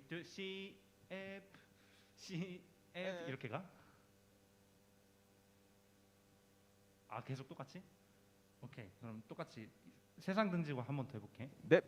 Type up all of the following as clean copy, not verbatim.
1, 2, C, F, C, F 이렇게 가? 아 계속 똑같이? 오케이 그럼 똑같이 세상 등지고 한 번 더 해볼게. 네.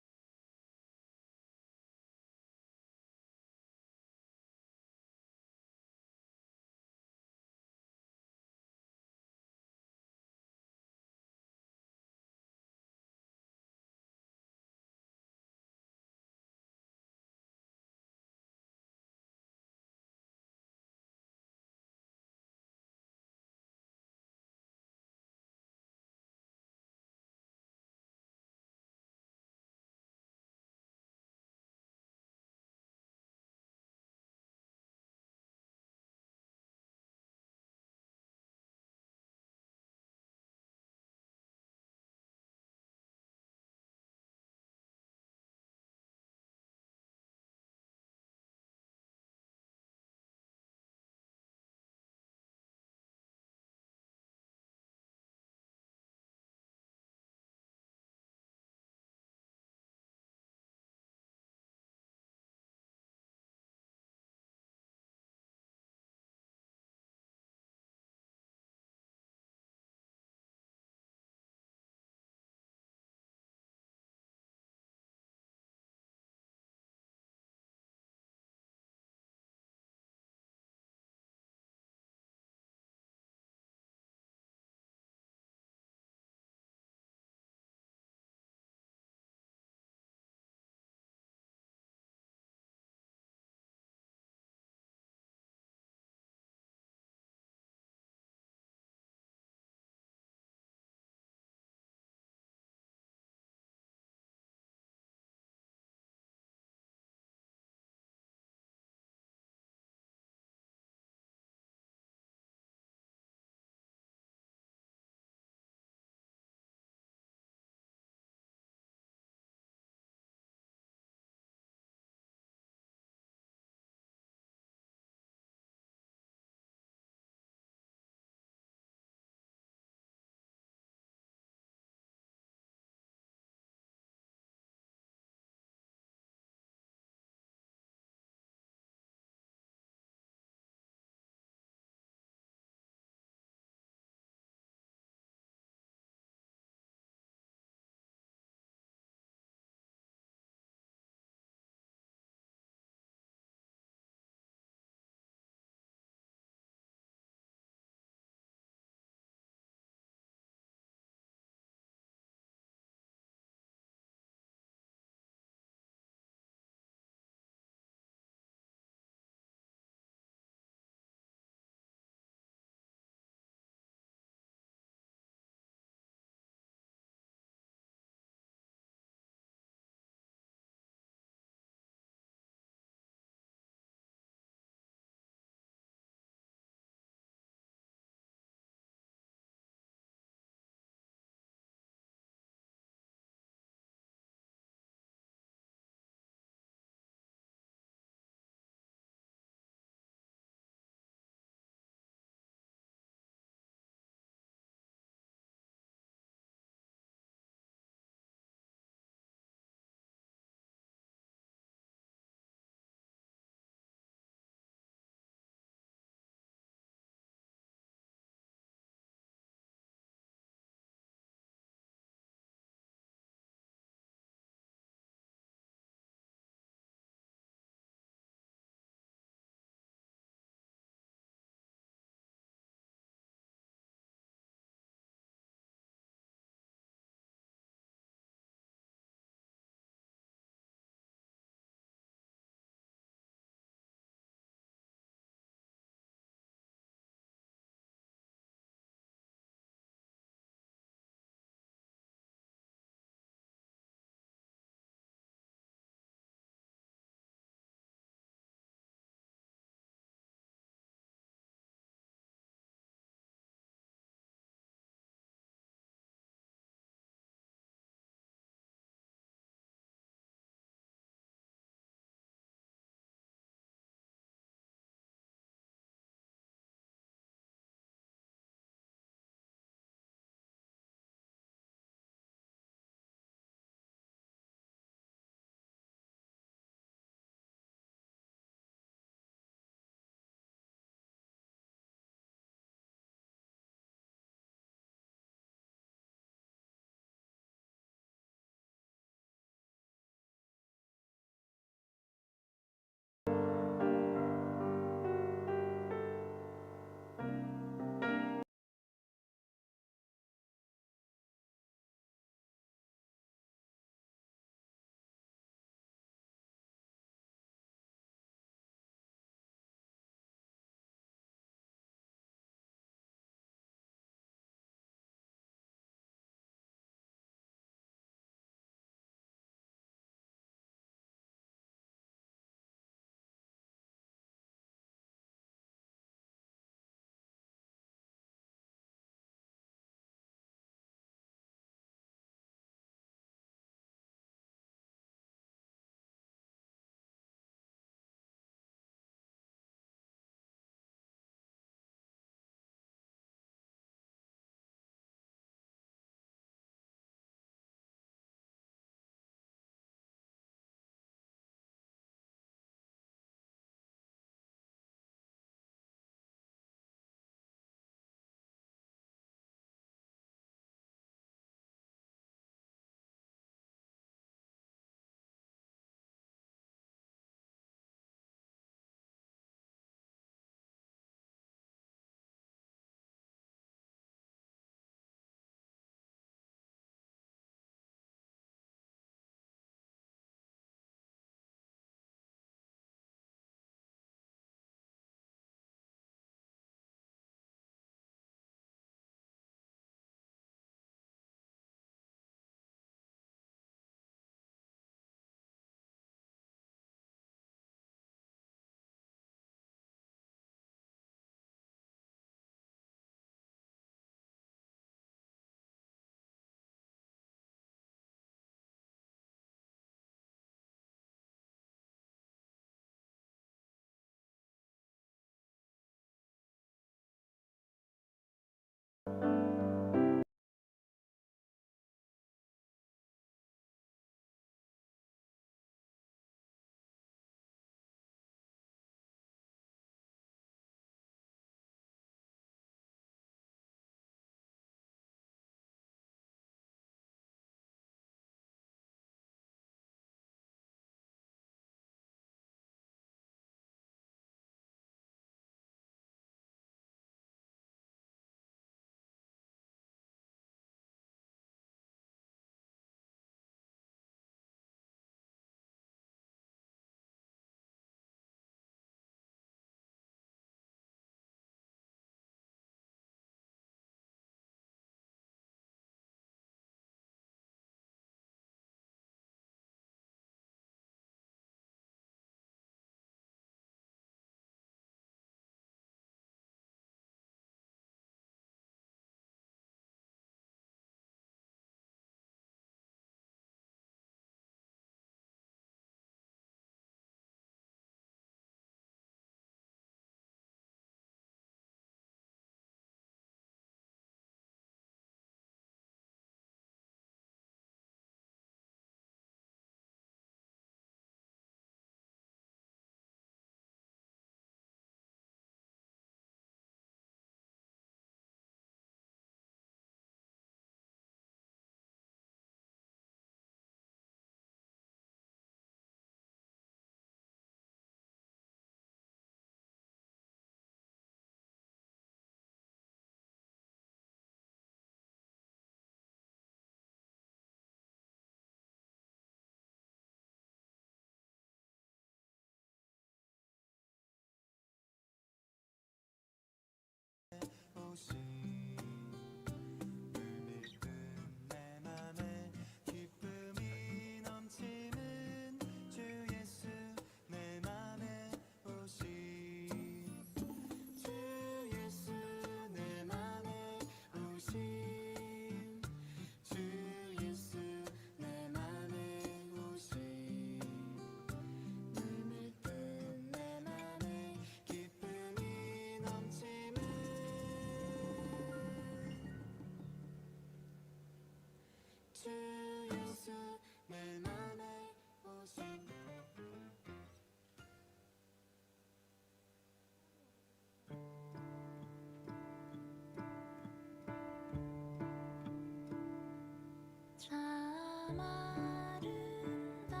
참 아름다워라.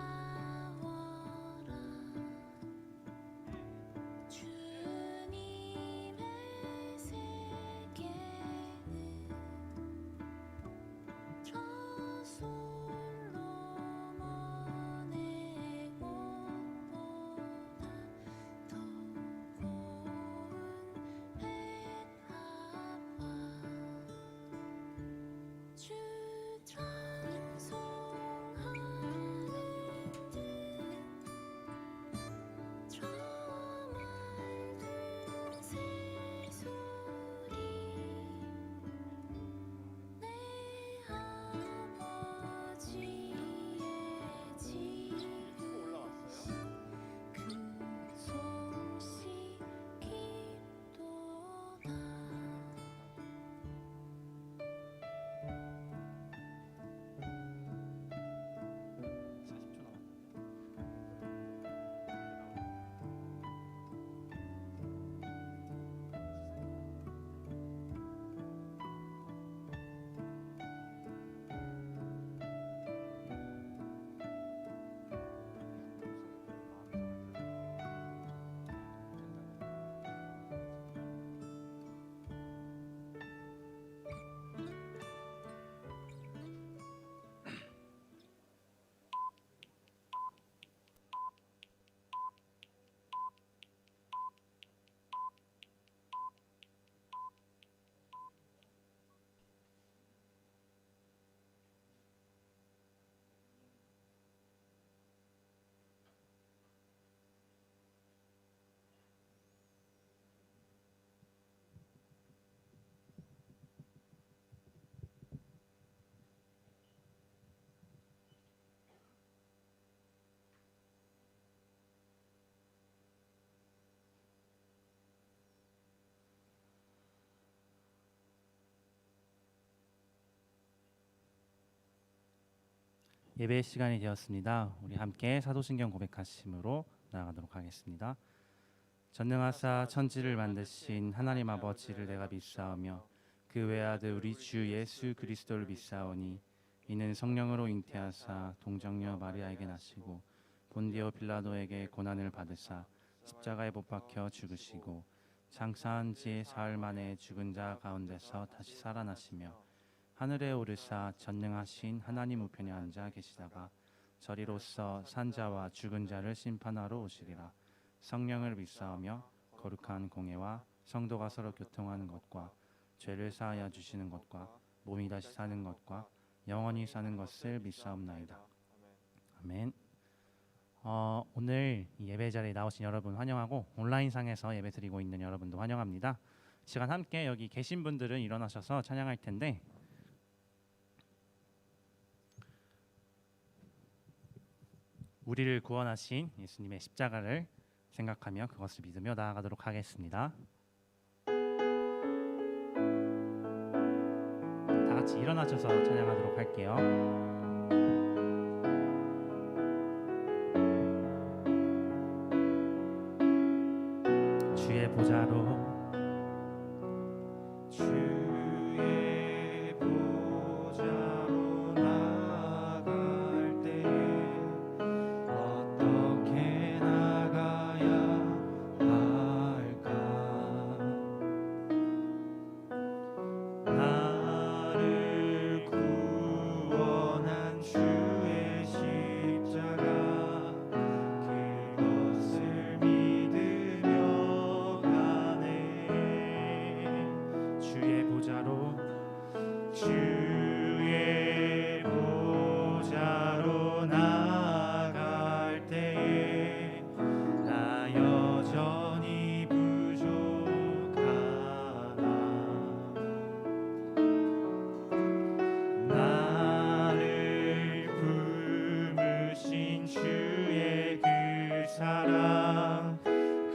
주님의 세계는 저솔로몬의 곳보다 더 고운 백합화. 주 찬송하는 듯 저 맑은 새소리 내 아버지의 지으신 그 솜씨 깊도다. 40초 남았는데. 예배 시간이 되었습니다. 우리 함께 사도신경 고백하심으로 나아가도록 하겠습니다. 전능하사 천지를 만드신 하나님 아버지를 내가 믿사오며 그 외아들 우리 주 예수 그리스도를 믿사오니 이는 성령으로 잉태하사 동정녀 마리아에게 나시고 본디오 빌라도에게 고난을 받으사 십자가에 못 박혀 죽으시고 장사한 지 사흘 만에 죽은 자 가운데서 다시 살아나시며 하늘에 오르사 전능하신 하나님 우편에 앉아 계시다가 저리로서 산자와 죽은 자를 심판하러 오시리라. 성령을 믿사오며 거룩한 공예와 성도가 서로 교통하는 것과 죄를 사하여 주시는 것과 몸이 다시 사는 것과 영원히 사는 것을 믿사옵나이다. 아멘. 오늘 이 예배 자리에 나오신 여러분 환영하고 온라인상에서 예배 드리고 있는 여러분도 환영합니다. 시간 함께 여기 계신 분들은 일어나셔서 찬양할 텐데 우리를 구원하신 예수님의 십자가를 생각하며 그것을 믿으며 나아가도록 하겠습니다. 다 같이 일어나셔서 찬양하도록 할게요. 주의 보좌로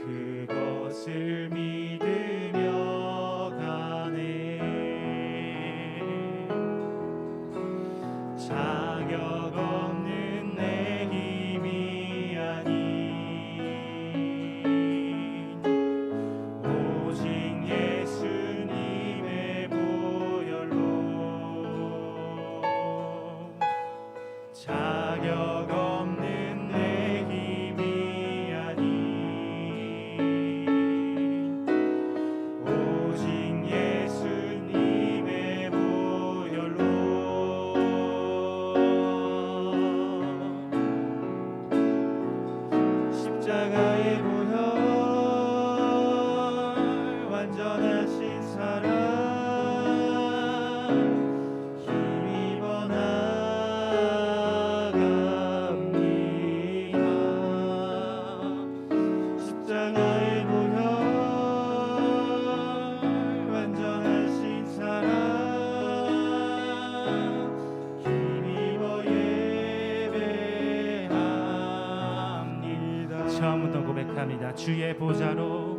그것을 믿으며 가네. 완전하신 사랑 힘입어 나갑니다. 십자가의 보혈 완전하신 사랑 힘입어 예배합니다. 처음부터 고백합니다. 주의 보좌로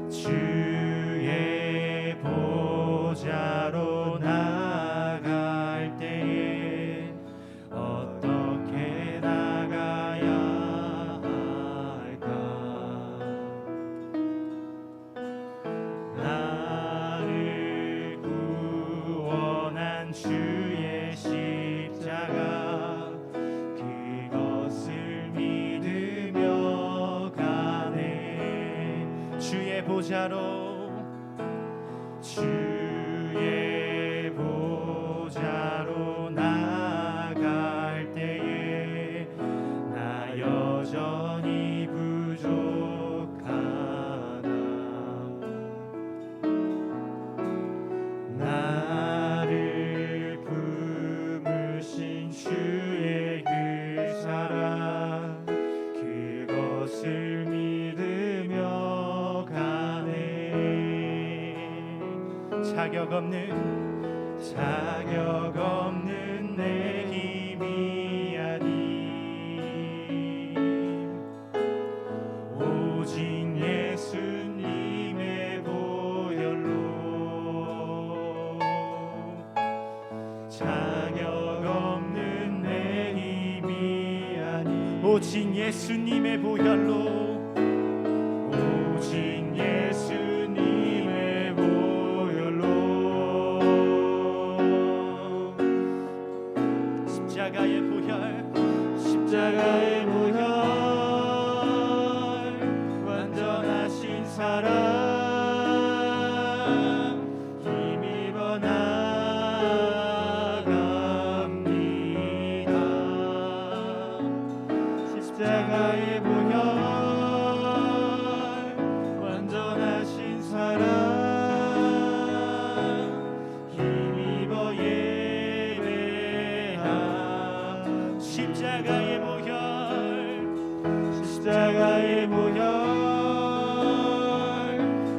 주의 보좌로 나갈 때에 어떻게 나가야 할까? 나를 구원한 주의 십자가 그것을 믿으며 가네. 주의 보좌로 주의 보좌로 나갈 때에 나 여전히 부족하다. 나를 품으신 주의 그 사랑 그것을 믿으며 가네. 자격 없는 내 힘이 아닌 오직 예수님의 보혈로 자격 없는 내 힘이 아닌 오직 예수님의 보혈로 오직 예수님의 보혈로 십자가의 보혈 완전하신 사랑 힘입어 나갑니다. 십자가의 보혈 완전하신 사랑 힘입어 예배하. 십자가의 보혈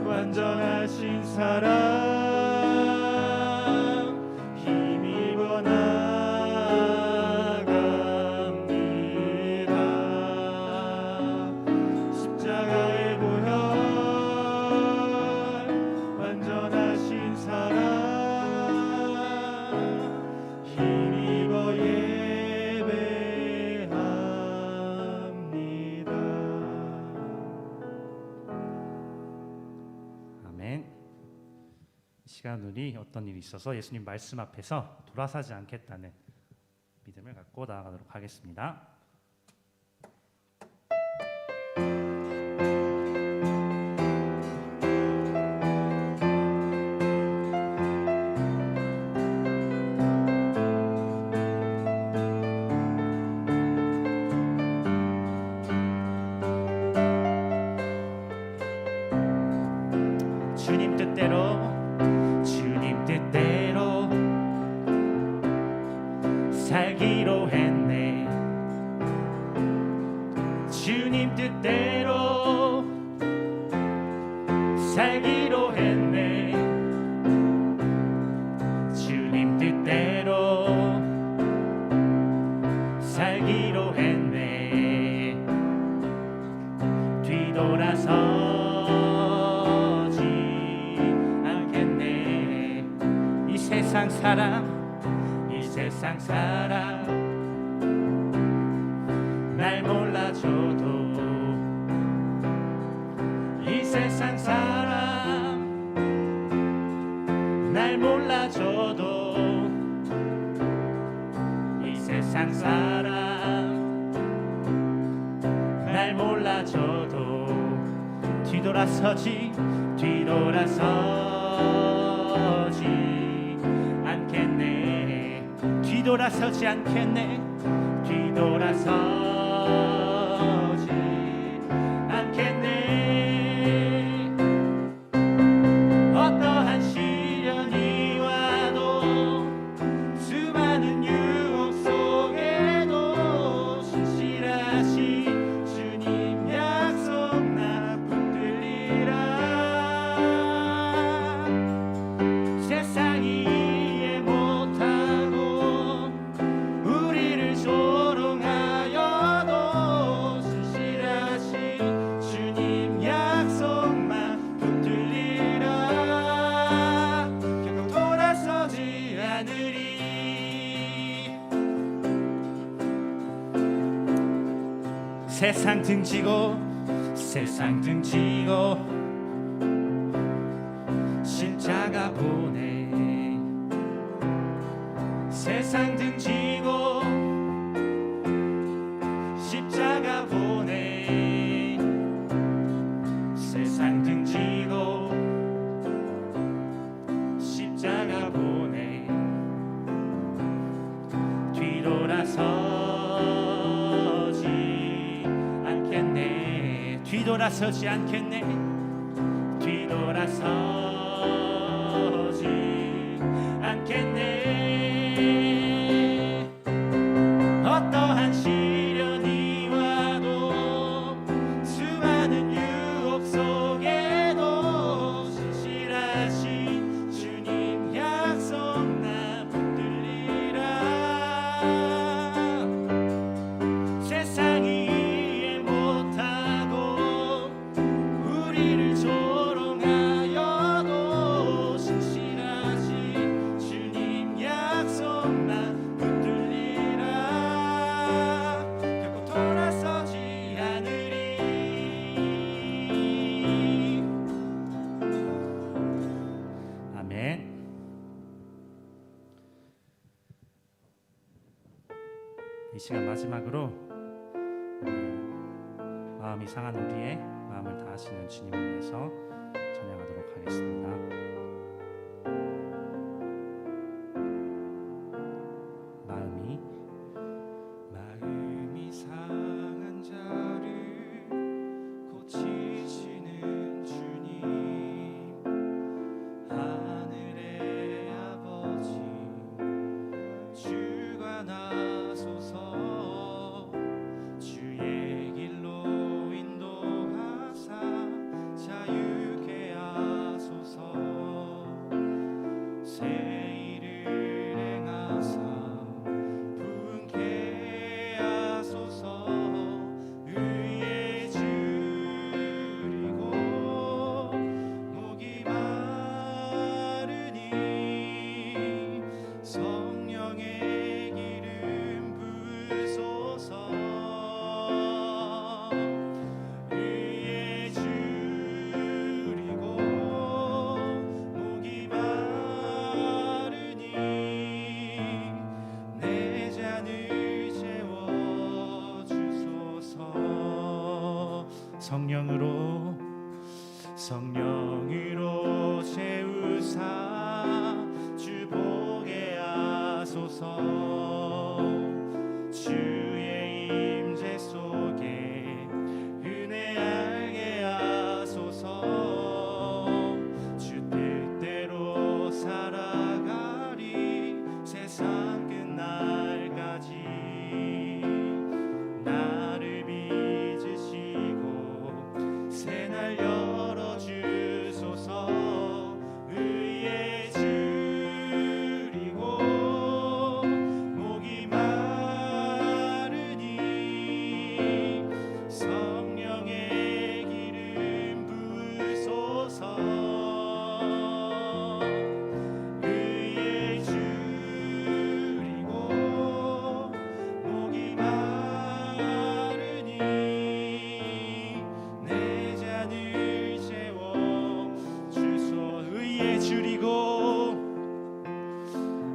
완전하신 사랑 힘입어 나갑니다. 십자가의 보혈 완전하신 사랑 힘입어 예배합니다. 아멘. 이 시간 우리 어떤 일이 있어서 예수님 말씀 앞에서 돌아서지 않겠다는 믿음을 갖고 나아가도록 하겠습니다. 주님 뜻대로 살기로 했네. 주님 뜻대로 살기로 했네. 주님 뜻대로 살기로 했네. 뒤돌아서지 않겠네. 이 세상 사람 날 몰라줘도 이 세상 사람 날 몰라줘도 이 세상 사람 날 몰라줘도 뒤돌아서지 않겠네. 뒤돌아서지 않겠네. 뒤돌아서지 않겠네. 세상 등지고 세상 등지고 십자가 보내 세상 등지고 십자가 보내 세상 등지고 십자가 보내 뒤돌아서지 않겠네 뒤돌아서지 않겠네 뒤돌아서지 않겠네 어떠한 시련이 와도 수많은 유혹 속에도 신실하신 주님 약속 나 붙들리라 세상이 이해 못하고 우리를 조롱하여도 신실하신 주님 약속 나 붙들리라 결코 돌아서지 않으리 아멘. 이 시간 마지막으로 마음이 상한 우리의 마음을 다하시는 주님을 위해서 찬양하도록 하겠습니다. 마음이 상한 자를 고치시는 주님 하늘의 아버지 주관하소서 주의 길로 인도하사 자유케 하소서 새 일을 행하사 부흥케 하소서 의에 줄이고 목이 마르니 성령의 기름 부으소서 의에 줄이고 목이 마르니 내 잔을 채워주소서 성령으로 채우사 주 보게 하소서 주의 임재 속에 은혜 알게 하소서 주 뜻대로 살아가리 세상 끝날까지 나를 빚으시고 새날 열어주소서 의에 줄이고 목이 마르니 성령의 기름 부으소서 의에 줄이고 목이 마르니 내 잔을 채워주소 의에 줄이고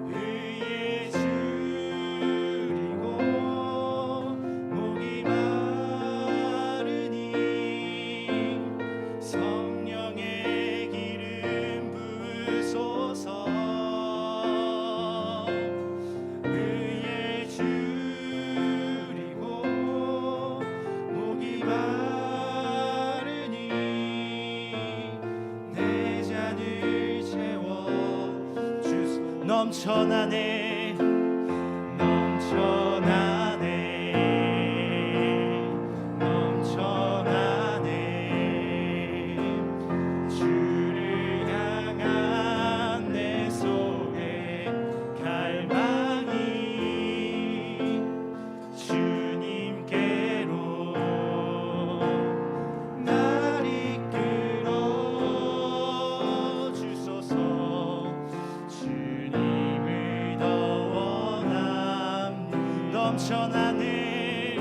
의에 줄이고 목이 마르니 성령의 기름 부으소서 의에 줄이고 목이 마르니 내 잔을 채워주소 넘쳐나네 주를 향한 내 속에 갈망이 주님께로 날 이끌어 주소서 주님을 더 원합니다 넘쳐나네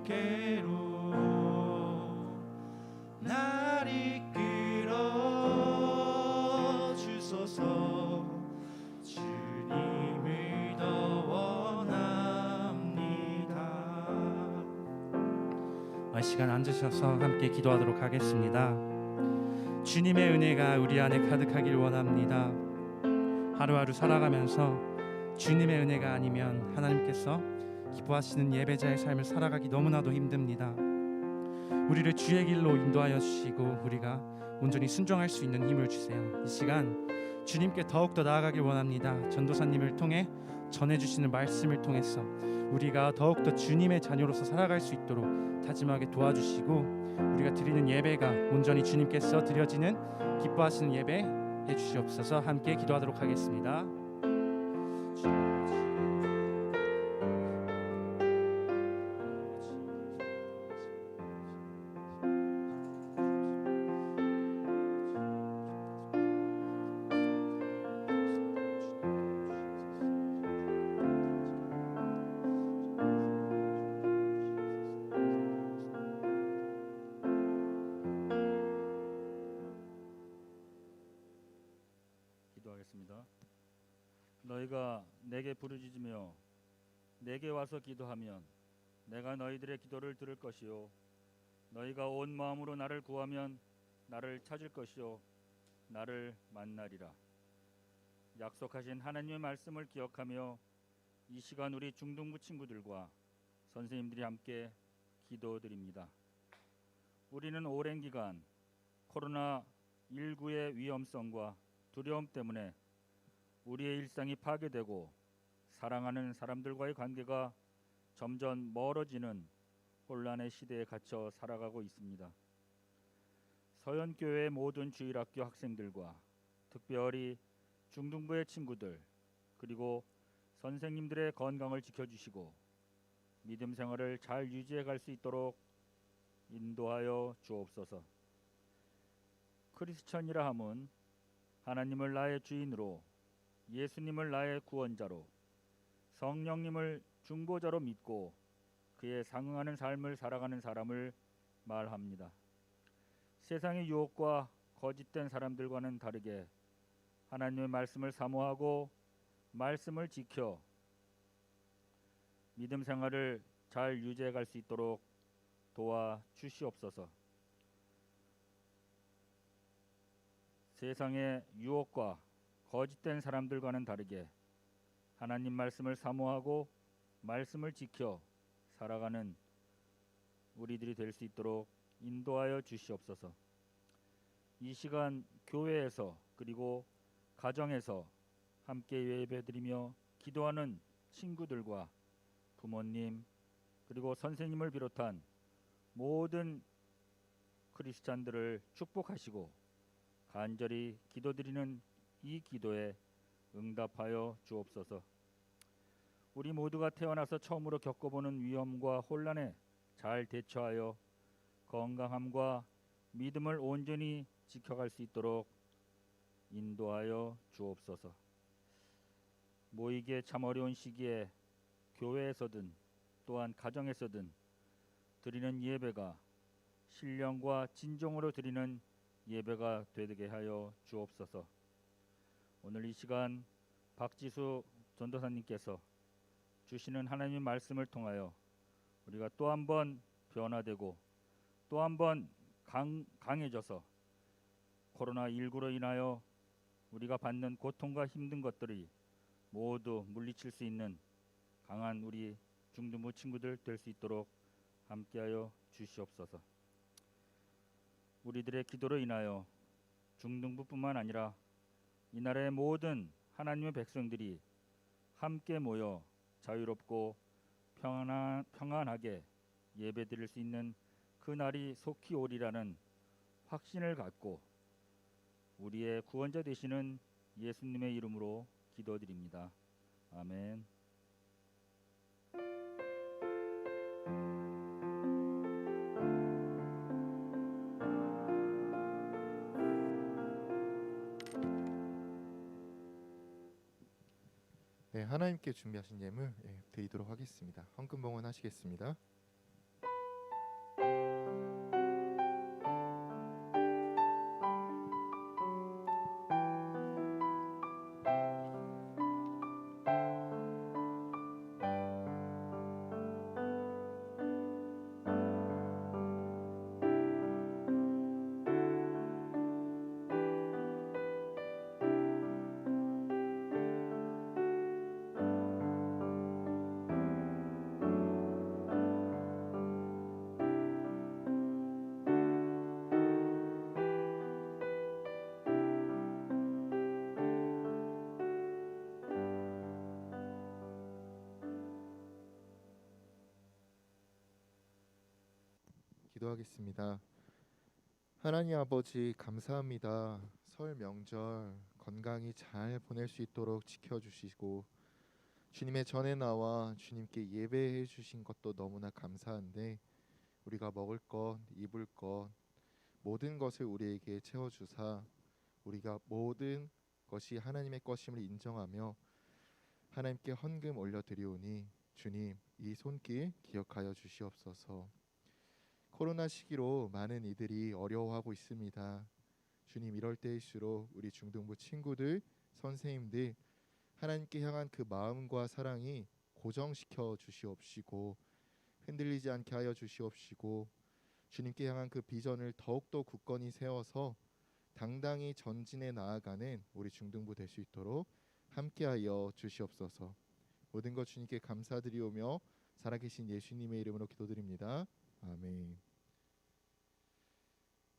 주께로 날 이끌어 주소서. 주님을 더 원합니다. 이 시간 앉으셔서 함께 기도하도록 하겠습니다. 주님의 은혜가 우리 안에 가득하길 원합니다. 하루하루 살아가면서 주님의 은혜가 아니면 하나님께서 기뻐하시는 예배자의 삶을 살아가기 너무나도 힘듭니다. 우리를 주의 길로 인도하여 주시고 우리가 온전히 순종할 수 있는 힘을 주세요. 이 시간 주님께 더욱더 나아가길 원합니다. 전도사님을 통해 전해주시는 말씀을 통해서 우리가 더욱더 주님의 자녀로서 살아갈 수 있도록 다짐하게 도와주시고 우리가 드리는 예배가 온전히 주님께서 드려지는 기뻐하시는 예배 해주시옵소서. 함께 기도하도록 하겠습니다. 기도하겠습니다. 너희가 내게 부르짖으며 내게 와서 기도하면 내가 너희들의 기도를 들을 것이요 너희가 온 마음으로 나를 구하면 나를 찾을 것이요 나를 만나리라. 약속하신 하나님의 말씀을 기억하며 이 시간 우리 중등부 친구들과 선생님들이 함께 기도드립니다. 우리는 오랜 기간 코로나19의 위험성과 두려움 때문에 우리의 일상이 파괴되고 사랑하는 사람들과의 관계가 점점 멀어지는 혼란의 시대에 갇혀 살아가고 있습니다. 서연교회 모든 주일학교 학생들과 특별히 중등부의 친구들 그리고 선생님들의 건강을 지켜주시고 믿음 생활을 잘 유지해 갈 수 있도록 인도하여 주옵소서. 크리스천이라 함은 하나님을 나의 주인으로, 예수님을 나의 구원자로, 성령님을 중보자로 믿고 그에 상응하는 삶을 살아가는 사람을 말합니다. 세상의 유혹과 거짓된 사람들과는 다르게 하나님의 말씀을 사모하고 말씀을 지켜 믿음 생활을 잘 유지해 갈 수 있도록 도와 주시옵소서. 세상의 유혹과 거짓된 사람들과는 다르게 하나님 말씀을 사모하고 말씀을 지켜 살아가는 우리들이 될 수 있도록 인도하여 주시옵소서. 이 시간 교회에서 그리고 가정에서 함께 예배드리며 기도하는 친구들과 부모님 그리고 선생님을 비롯한 모든 크리스찬들을 축복하시고 간절히 기도드리는 이 기도에 응답하여 주옵소서. 우리 모두가 태어나서 처음으로 겪어보는 위험과 혼란에 잘 대처하여 건강함과 믿음을 온전히 지켜갈 수 있도록 인도하여 주옵소서. 모이기에 참 어려운 시기에 교회에서든 또한 가정에서든 드리는 예배가 신령과 진정으로 드리는 예배가 되게 하여 주옵소서. 오늘 이 시간 박지수 전도사님께서 주시는 하나님의 말씀을 통하여 우리가 또 한 번 변화되고 또 한 번 강해져서 코로나19로 인하여 우리가 받는 고통과 힘든 것들이 모두 물리칠 수 있는 강한 우리 중등부 친구들 될 수 있도록 함께하여 주시옵소서. 우리들의 기도로 인하여 중등부뿐만 아니라 이 나라의 모든 하나님의 백성들이 함께 모여 자유롭고 평안하게 예배드릴 수 있는 그 날이 속히 오리라는 확신을 갖고 우리의 구원자 되시는 예수님의 이름으로 기도드립니다. 아멘. 네, 하나님께 준비하신 예물 드리도록 하겠습니다. 헌금 봉헌하시겠습니다. 기도하겠습니다. 하나님 아버지 감사합니다. 설 명절 건강히 잘 보낼 수 있도록 지켜주시고 주님의 전에 나와 주님께 예배해 주신 것도 너무나 감사한데 우리가 먹을 것, 입을 것 모든 것을 우리에게 채워주사 우리가 모든 것이 하나님의 것임을 인정하며 하나님께 헌금 올려드리오니 주님 이 손길 기억하여 주시옵소서. 코로나 시기로 많은 이들이 어려워하고 있습니다. 주님 이럴 때일수록 우리 중등부 친구들, 선생님들 하나님께 향한 그 마음과 사랑이 고정시켜 주시옵시고 흔들리지 않게 하여 주시옵시고 주님께 향한 그 비전을 더욱더 굳건히 세워서 당당히 전진해 나아가는 우리 중등부 될 수 있도록 함께하여 주시옵소서. 모든 것 주님께 감사드리오며 살아계신 예수님의 이름으로 기도드립니다. 아멘.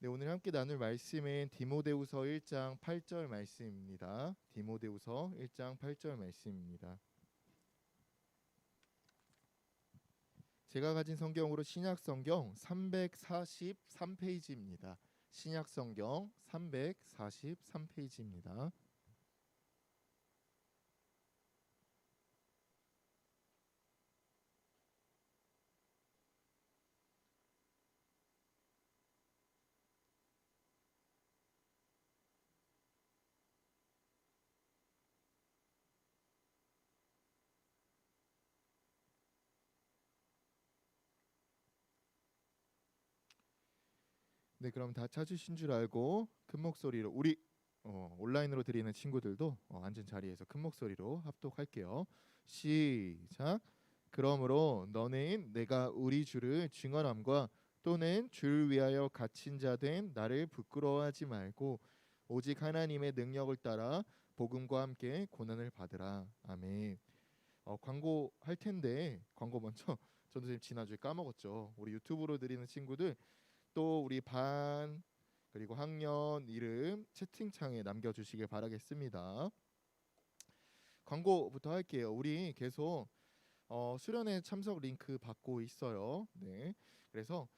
네, 오늘 함께 나눌 말씀은 디모데후서 1장 8절 말씀입니다. 디모데후서 1장 8절 말씀입니다. 제가 가진 성경으로 신약성경 343페이지입니다. 신약성경 343페이지입니다. 네, 그럼 다 찾으신 줄 알고 큰 목소리로 우리 온라인으로 드리는 친구들도 앉은 자리에서 큰 목소리로 합독할게요. 시작. 그러므로 너는 내가 우리 주를 증언함과 또는 주를 위하여 갇힌 자 된 나를 부끄러워하지 말고 오직 하나님의 능력을 따라 복음과 함께 고난을 받으라. 아멘. 광고 할 텐데 광고 먼저 전도사님 지난주에 까먹었죠. 우리 유튜브로 드리는 친구들 또 우리 반 그리고 학년 이름 채팅창에 남겨주시길 바라겠습니다. 광고부터 할게요. 우리 계속 수련회 참석 링크 받고 있어요. 네, 그래서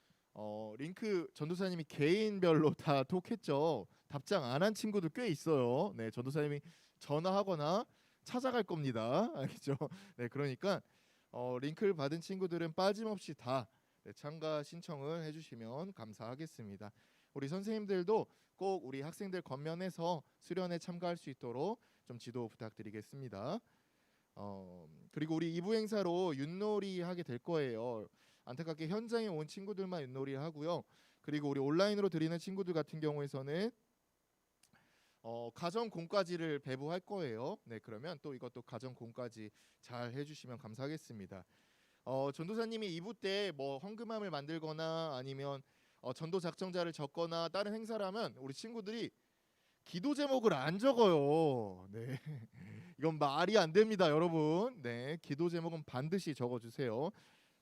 링크 전도사님이 개인별로 다 톡했죠. 답장 안 한 친구들 꽤 있어요. 네, 전도사님이 전화하거나 찾아갈 겁니다. 알겠죠? 네, 그러니까 링크를 받은 친구들은 빠짐없이 다 참가 신청을 해주시면 감사하겠습니다. 우리 선생님들도 꼭 우리 학생들 겉면해서 수련회 참가할 수 있도록 좀 지도 부탁드리겠습니다. 그리고 우리 2부 행사로 윷놀이 하게 될 거예요. 안타깝게 현장에 온 친구들만 윷놀이 하고요. 그리고 우리 온라인으로 드리는 친구들 같은 경우에서는 가정 공과지를 배부할 거예요. 네, 그러면 또 이것도 가정 공과지 잘 해주시면 감사하겠습니다. 전도사님이 2부 때 뭐 헌금함을 만들거나 아니면 전도 작정자를 적거나 다른 행사를 하면 우리 친구들이 기도 제목을 안 적어요. 네, 이건 말이 안 됩니다, 여러분. 네, 기도 제목은 반드시 적어주세요.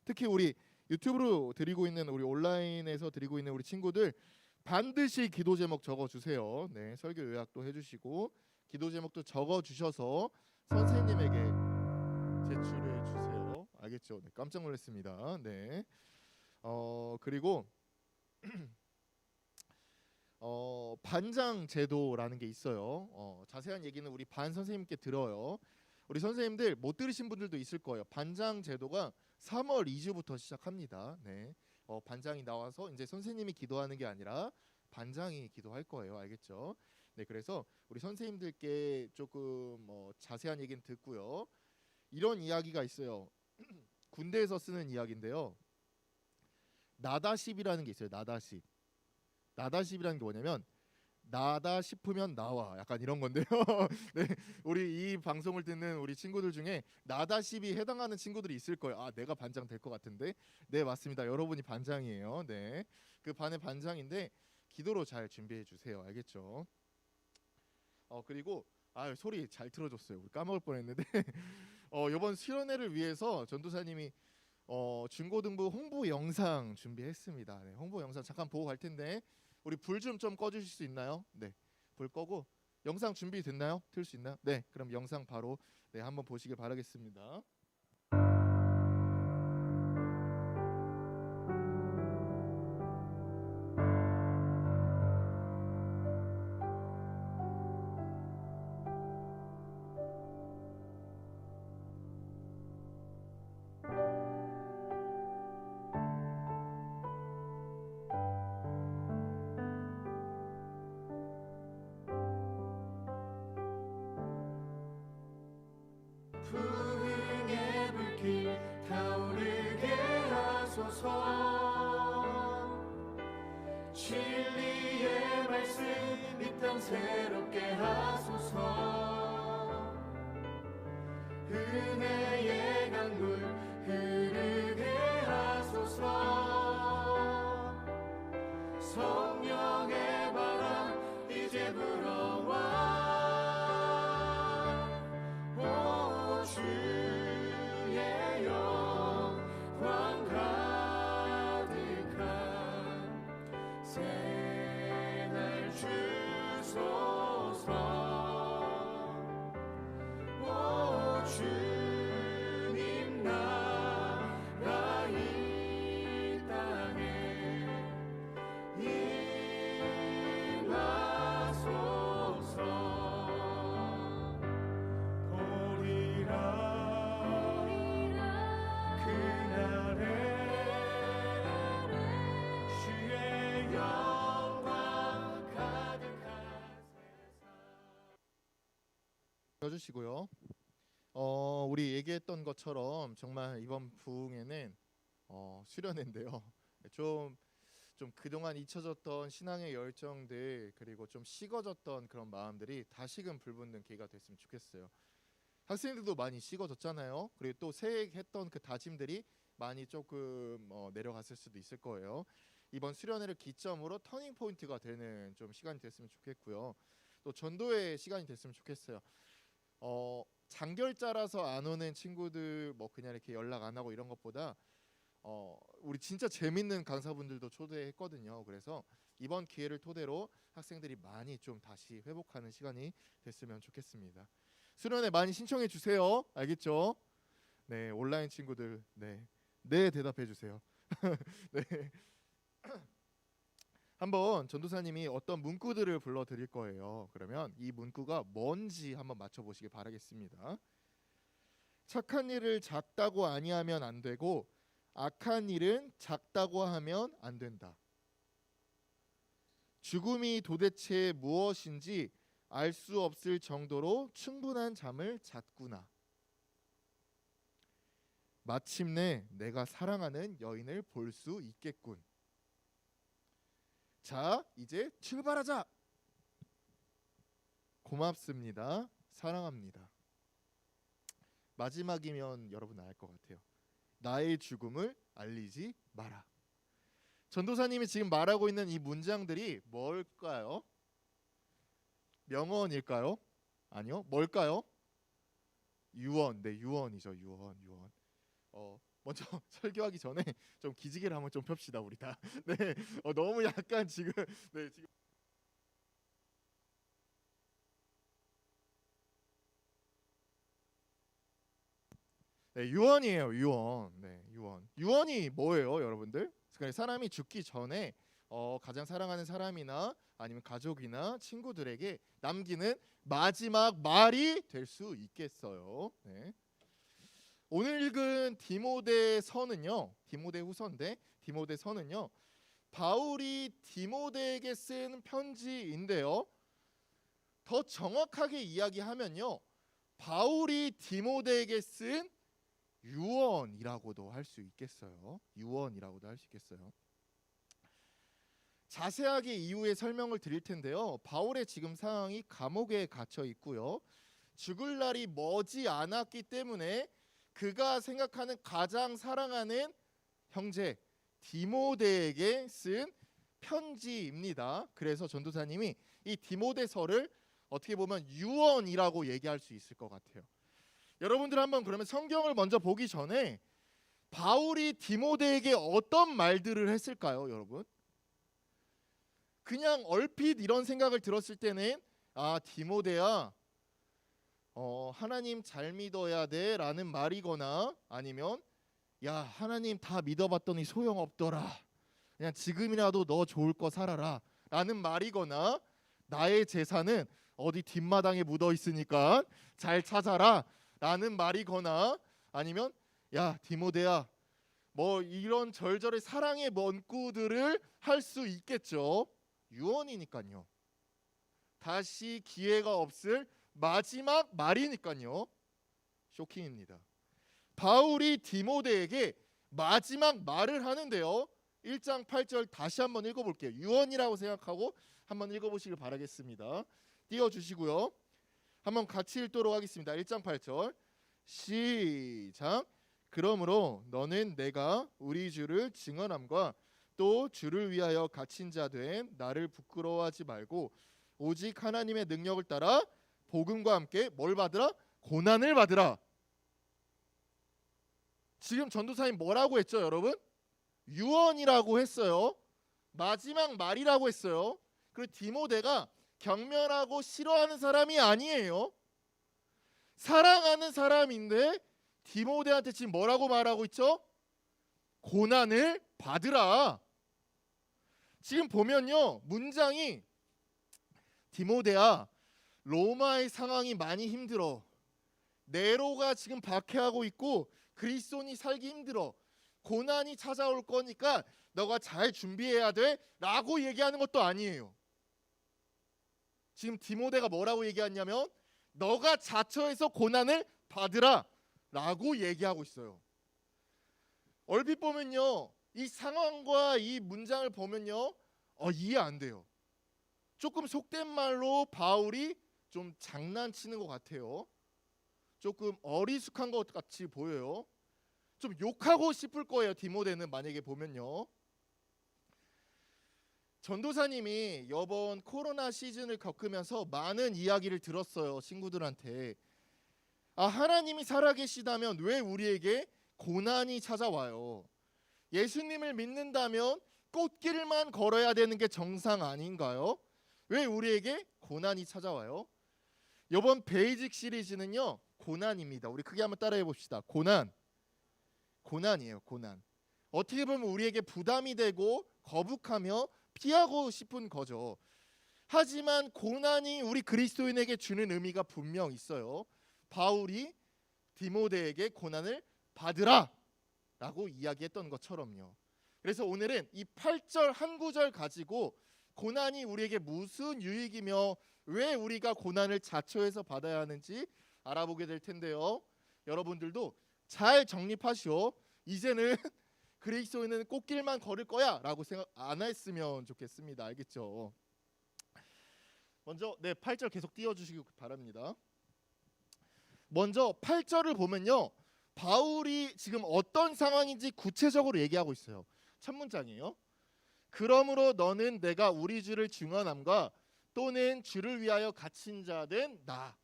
특히 우리 유튜브로 드리고 있는 우리 온라인에서 드리고 있는 우리 친구들 반드시 기도 제목 적어주세요. 네, 설교 요약도 해주시고 기도 제목도 적어주셔서 선생님에게 제출해 주세요. 알겠죠? 네, 깜짝 놀랐습니다. 네, 그리고 반장 제도라는 게 있어요. 자세한 얘기는 우리 반 선생님께 들어요. 우리 선생님들 못 들으신 분들도 있을 거예요. 반장 제도가 3월 2주부터 시작합니다. 네, 반장이 나와서 이제 선생님이 기도하는 게 아니라 반장이 기도할 거예요. 알겠죠? 네, 그래서 우리 선생님들께 조금 자세한 얘기는 듣고요. 이런 이야기가 있어요. 군대에서 쓰는 이야기인데요. 나다십이라는 게 있어요. 나다십. 나다십이라는 게 뭐냐면 나다 싶으면 나와, 약간 이런 건데요. 네, 우리 이 방송을 듣는 우리 친구들 중에 나다십이 해당하는 친구들이 있을 거예요. 아, 내가 반장 될 것 같은데. 네, 맞습니다. 여러분이 반장이에요. 네, 그 반의 반장인데 기도로 잘 준비해 주세요. 알겠죠? 그리고 소리 잘 틀어줬어요. 우리 까먹을 뻔했는데 이번 수련회를 위해서 전도사님이 중고등부 홍보 영상 준비했습니다. 네, 홍보 영상 잠깐 보고 갈 텐데 우리 불 좀 꺼주실 수 있나요? 네, 불 꺼고 영상 준비됐나요? 틀 수 있나요? 네, 그럼 영상 바로 한번 보시길 바라겠습니다. 하소서. 진리의 말씀 이 땅 새롭게 하소서. 은혜의 강물 흐르게 하소서. 성령의 바람 이제 불어와. 오 주의 영광 가득한 새날 주소서. 오 주님 나라 이 땅에 임하소서. 보리라 그날에 주의 영광 가득한 세상. 해주시고요. 우리 얘기했던 것처럼 정말 이번 부흥회는 수련회인데요. 좀 그동안 잊혀졌던 신앙의 열정들, 그리고 좀 식어졌던 그런 마음들이 다시금 불붙는 계기가 됐으면 좋겠어요. 학생들도 많이 식어졌잖아요. 그리고 또 새해 했던 그 다짐들이 많이 조금 내려갔을 수도 있을 거예요. 이번 수련회를 기점으로 터닝 포인트가 되는 좀 시간이 됐으면 좋겠고요. 또 전도의 시간이 됐으면 좋겠어요. 장결자라서 안 오는 친구들 뭐 그냥 이렇게 연락 안 하고 이런 것보다 우리 진짜 재밌는 강사분들도 초대했거든요. 그래서 이번 기회를 토대로 학생들이 많이 좀 다시 회복하는 시간이 됐으면 좋겠습니다. 수련회 많이 신청해 주세요. 알겠죠? 네, 온라인 친구들 네 대답해 주세요. 네. 한번 전도사님이 어떤 문구들을 불러 드릴 거예요. 그러면 이 문구가 뭔지 한번 맞춰 보시길 바라겠습니다. 착한 일을 작다고 아니하면 안 되고 악한 일은 작다고 하면 안 된다. 죽음이 도대체 무엇인지 알 수 없을 정도로 충분한 잠을 잤구나. 마침내 내가 사랑하는 여인을 볼 수 있겠군. 자, 이제 출발하자. 고맙습니다. 사랑합니다. 마지막이면 여러분 알 것 같아요. 나의 죽음을 알리지 마라. 전도사님이 지금 말하고 있는 이 문장들이 뭘까요? 명언일까요? 아니요. 뭘까요? 유언. 네, 유언이죠. 유언. 먼저 설교하기 전에 좀 기지개를 한번 좀 펴봅시다 우리 다. 네, 너무 약간 지금 지금 네, 유언이에요. 유언. 네, 유언. 유언이 뭐예요, 여러분들? 그러니까 사람이 죽기 전에 가장 사랑하는 사람이나 아니면 가족이나 친구들에게 남기는 마지막 말이 될 수 있겠어요. 네. 오늘 읽은 디모데서는요, 디모데후서인데 디모데서는요, 바울이 디모데에게 쓴 편지인데요. 더 정확하게 이야기하면요, 바울이 디모데에게 쓴 유언이라고도 할 수 있겠어요. 유언이라고도 할 수 있겠어요. 자세하게 이후에 설명을 드릴 텐데요. 바울의 지금 상황이 감옥에 갇혀 있고요. 죽을 날이 머지 않았기 때문에 그가 생각하는 가장 사랑하는 형제 디모데에게 쓴 편지입니다. 그래서 전도사님이 이 디모데서를 어떻게 보면 유언이라고 얘기할 수 있을 것 같아요. 여러분들 한번 그러면 성경을 먼저 보기 전에 바울이 디모데에게 어떤 말들을 했을까요, 여러분? 그냥 얼핏 이런 생각을 들었을 때는 디모데야, 하나님 잘 믿어야 돼라는 말이거나 아니면 야, 하나님 다 믿어봤더니 소용없더라. 그냥 지금이라도 너 좋을 거 살아라 라는 말이거나 나의 재산은 어디 뒷마당에 묻어 있으니까 잘 찾아라 라는 말이거나 아니면 야, 디모데야, 뭐 이런 절절의 사랑의 문구들을 할 수 있겠죠. 유언이니까요. 다시 기회가 없을 마지막 말이니까요. 쇼킹입니다. 바울이 디모데에게 마지막 말을 하는데요. 1장 8절 다시 한번 읽어볼게요. 유언이라고 생각하고 한번 읽어보시길 바라겠습니다. 띄워주시고요. 한번 같이 읽도록 하겠습니다. 1장 8절 시작. 그러므로 너는 내가 우리 주를 증언함과 또 주를 위하여 갇힌 자 된 나를 부끄러워하지 말고 오직 하나님의 능력을 따라 복음과 함께 뭘 받으라? 고난을 받으라. 지금 전도사님 뭐라고 했죠, 여러분? 유언이라고 했어요. 마지막 말이라고 했어요. 그리고 디모데가 경멸하고 싫어하는 사람이 아니에요. 사랑하는 사람인데 디모데한테 지금 뭐라고 말하고 있죠? 고난을 받으라. 지금 보면요, 문장이 디모데야, 로마의 상황이 많이 힘들어. 네로가 지금 박해하고 있고 그리스도인이 살기 힘들어. 고난이 찾아올 거니까 너가 잘 준비해야 돼 라고 얘기하는 것도 아니에요. 지금 디모데가 뭐라고 얘기하냐면 너가 자처해서 고난을 받으라 라고 얘기하고 있어요. 얼핏 보면요, 이 상황과 이 문장을 보면요, 이해 안 돼요. 조금 속된 말로 바울이 좀 장난치는 것 같아요. 조금 어리숙한 것 같이 보여요. 좀 욕하고 싶을 거예요, 디모데는. 만약에 보면요, 전도사님이 이번 코로나 시즌을 겪으면서 많은 이야기를 들었어요, 친구들한테. 하나님이 살아계시다면 왜 우리에게 고난이 찾아와요? 예수님을 믿는다면 꽃길만 걸어야 되는 게 정상 아닌가요? 왜 우리에게 고난이 찾아와요? 이번 베이직 시리즈는요, 고난입니다. 우리 크게 한번 따라해 봅시다. 고난이에요. 고난. 어떻게 보면 우리에게 부담이 되고 거북하며 피하고 싶은 거죠. 하지만 고난이 우리 그리스도인에게 주는 의미가 분명 있어요. 바울이 디모데에게 고난을 받으라 라고 이야기했던 것처럼요. 그래서 오늘은 이 8절 한 구절 가지고 고난이 우리에게 무슨 유익이며 왜 우리가 고난을 자처해서 받아야 하는지 알아보게 될 텐데요. 여러분들도 잘 정립하시오. 이제는 그리스도인은 꽃길만 걸을 거야 라고 생각 안 했으면 좋겠습니다. 알겠죠? 먼저 8절 계속 띄워주시기 바랍니다. 먼저 8절을 보면요, 바울이 지금 어떤 상황인지 구체적으로 얘기하고 있어요. 첫 문장이에요. 그러므로 너는 내가 우리 주를 증언함과 또는 주를 위하여 갇힌 자 된 나.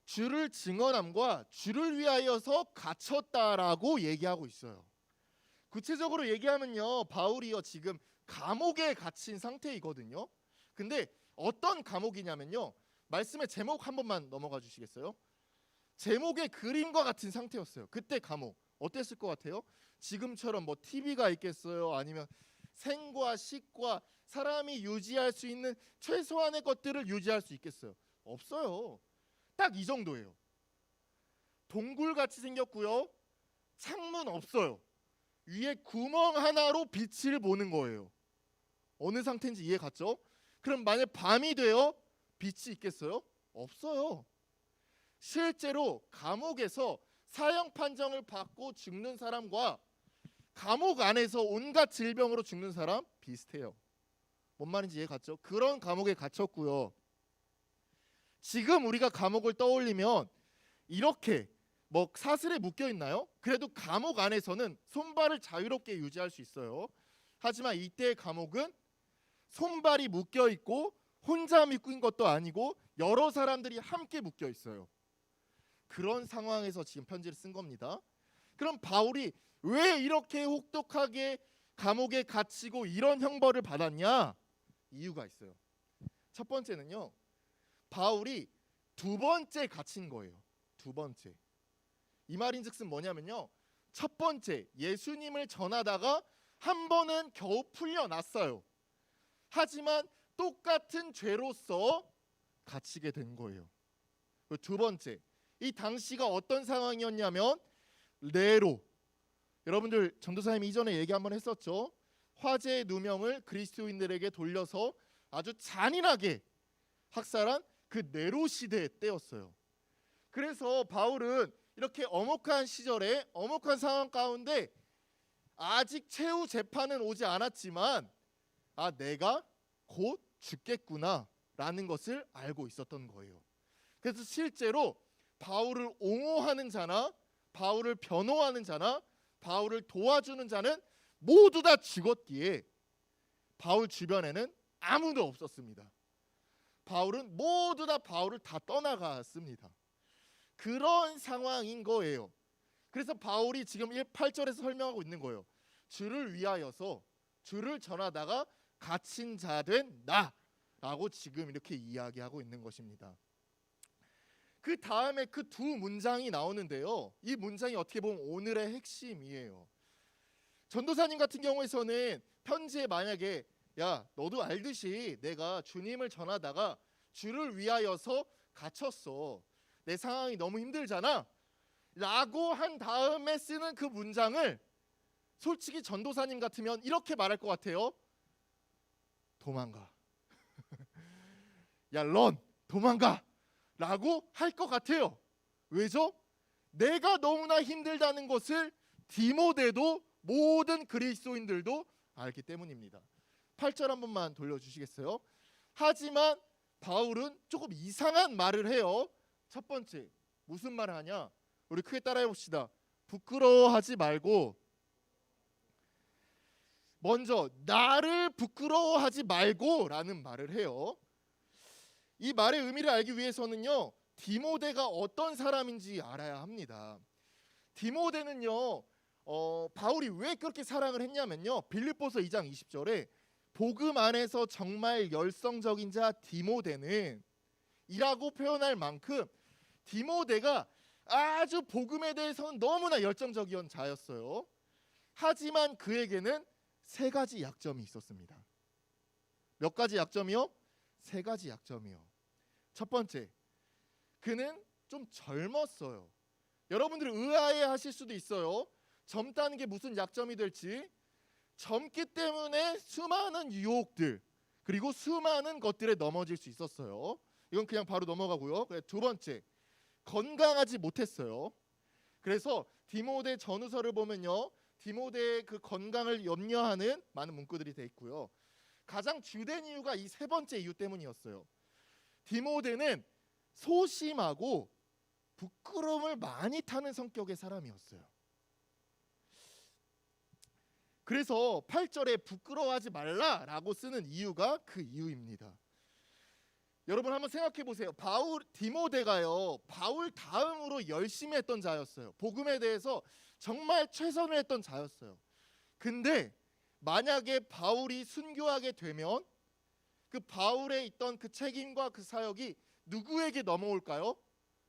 주를 증언함과 주를 위하여서 갇혔다라고 얘기하고 있어요. 구체적으로 얘기하면요, 바울이요 지금 감옥에 갇힌 상태이거든요. 근데 어떤 감옥이냐면요, 말씀의 제목 한 번만 넘어가 주시겠어요? 제목의 그림과 같은 상태였어요. 그때 감옥 어땠을 것 같아요? 지금처럼 뭐 TV가 있겠어요? 아니면 생과 식과 사람이 유지할 수 있는 최소한의 것들을 유지할 수 있겠어요? 없어요. 딱 이 정도예요. 동굴같이 생겼고요, 창문 없어요. 위에 구멍 하나로 빛을 보는 거예요. 어느 상태인지 이해 갔죠? 그럼 만약 밤이 돼요? 빛이 있겠어요? 없어요. 실제로 감옥에서 사형 판정을 받고 죽는 사람과 감옥 안에서 온갖 질병으로 죽는 사람 비슷해요. 뭔 말인지 이해 갔죠? 그런 감옥에 갇혔고요. 지금 우리가 감옥을 떠올리면 이렇게 뭐 사슬에 묶여 있나요? 그래도 감옥 안에서는 손발을 자유롭게 유지할 수 있어요. 하지만 이때의 감옥은 손발이 묶여 있고 혼자 묶인 것도 아니고 여러 사람들이 함께 묶여 있어요. 그런 상황에서 지금 편지를 쓴 겁니다. 그럼 바울이 왜 이렇게 혹독하게 감옥에 갇히고 이런 형벌을 받았냐? 이유가 있어요. 첫 번째는요, 바울이 두 번째 갇힌 거예요. 두 번째. 이 말인즉슨 뭐냐면요, 첫 번째 예수님을 전하다가 한 번은 겨우 풀려났어요. 하지만 똑같은 죄로서 갇히게 된 거예요. 두 번째, 이 당시가 어떤 상황이었냐면 네로, 여러분들 전도사님이 이전에 얘기 한번 했었죠. 화제의 누명을 그리스도인들에게 돌려서 아주 잔인하게 학살한 그 네로 시대의 때였어요. 그래서 바울은 이렇게 엄혹한 시절에 엄혹한 상황 가운데 아직 최후 재판은 오지 않았지만 내가 곧 죽겠구나라는 것을 알고 있었던 거예요. 그래서 실제로 바울을 옹호하는 자나 바울을 변호하는 자나 바울을 도와주는 자는 모두 다 죽었기에 바울 주변에는 아무도 없었습니다. 바울은 모두 다 바울을 다 떠나갔습니다. 그런 상황인 거예요. 그래서 바울이 지금 8절에서 설명하고 있는 거예요. 주를 위하여서 주를 전하다가 갇힌 자 된 나라고 지금 이렇게 이야기하고 있는 것입니다. 그 다음에 그 두 문장이 나오는데요. 이 문장이 어떻게 보면 오늘의 핵심이에요. 전도사님 같은 경우에서는 편지에 만약에 야 너도 알듯이 내가 주님을 전하다가 주를 위하여서 갇혔어. 내 상황이 너무 힘들잖아 라고 한 다음에 쓰는 그 문장을 솔직히 전도사님 같으면 이렇게 말할 것 같아요. 도망가. 야 런 도망가 라고 할 것 같아요. 왜죠? 내가 너무나 힘들다는 것을 디모데도 모든 그리스도인들도 알기 때문입니다. 8절 한 번만 돌려주시겠어요? 하지만 바울은 조금 이상한 말을 해요. 첫 번째 무슨 말을 하냐? 우리 크게 따라해 봅시다. 부끄러워하지 말고 먼저 나를 부끄러워하지 말고 라는 말을 해요. 이 말의 의미를 알기 위해서는요 디모데가 어떤 사람인지 알아야 합니다. 디모데는요 바울이 왜 그렇게 사랑을 했냐면요 빌립보서 2장 20절에 복음 안에서 정말 열성적인 자 디모데는 이라고 표현할 만큼 디모데가 아주 복음에 대해서는 너무나 열정적인 자였어요. 하지만 그에게는 세 가지 약점이 있었습니다. 몇 가지 약점이요? 세 가지 약점이요. 첫 번째, 그는 좀 젊었어요. 여러분들이 의아해하실 수도 있어요. 젊다는 게 무슨 약점이 될지. 젊기 때문에 수많은 유혹들 그리고 수많은 것들에 넘어질 수 있었어요. 이건 그냥 바로 넘어가고요. 두 번째, 건강하지 못했어요. 그래서 디모데 전후서를 보면요, 디모데의 그 건강을 염려하는 많은 문구들이 돼 있고요. 가장 주된 이유가 이 세 번째 이유 때문이었어요. 디모데는 소심하고 부끄러움을 많이 타는 성격의 사람이었어요. 그래서 8절에 부끄러워하지 말라라고 쓰는 이유가 그 이유입니다. 여러분 한번 생각해 보세요. 디모데가요 바울 다음으로 열심히 했던 자였어요. 복음에 대해서 정말 최선을 했던 자였어요. 근데 만약에 바울이 순교하게 되면 그 바울에 있던 그 책임과 그 사역이 누구에게 넘어올까요?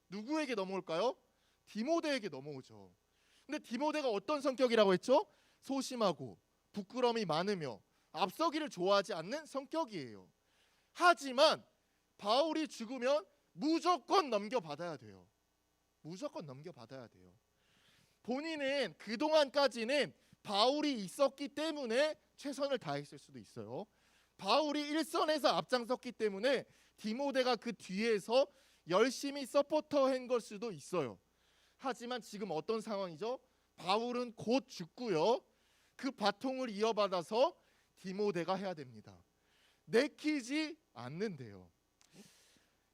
누구에게 넘어올까요? 디모데에게 넘어오죠. 근데 디모데가 어떤 성격이라고 했죠? 소심하고 부끄러움이 많으며 앞서기를 좋아하지 않는 성격이에요. 하지만 바울이 죽으면 무조건 넘겨받아야 돼요. 무조건 넘겨받아야 돼요. 본인은 그동안까지는 바울이 있었기 때문에 최선을 다했을 수도 있어요. 바울이 일선에서 앞장섰기 때문에 디모데가 그 뒤에서 열심히 서포터한 걸 수도 있어요. 하지만 지금 어떤 상황이죠? 바울은 곧 죽고요. 그 바통을 이어받아서 디모데가 해야 됩니다. 내키지 않는데요.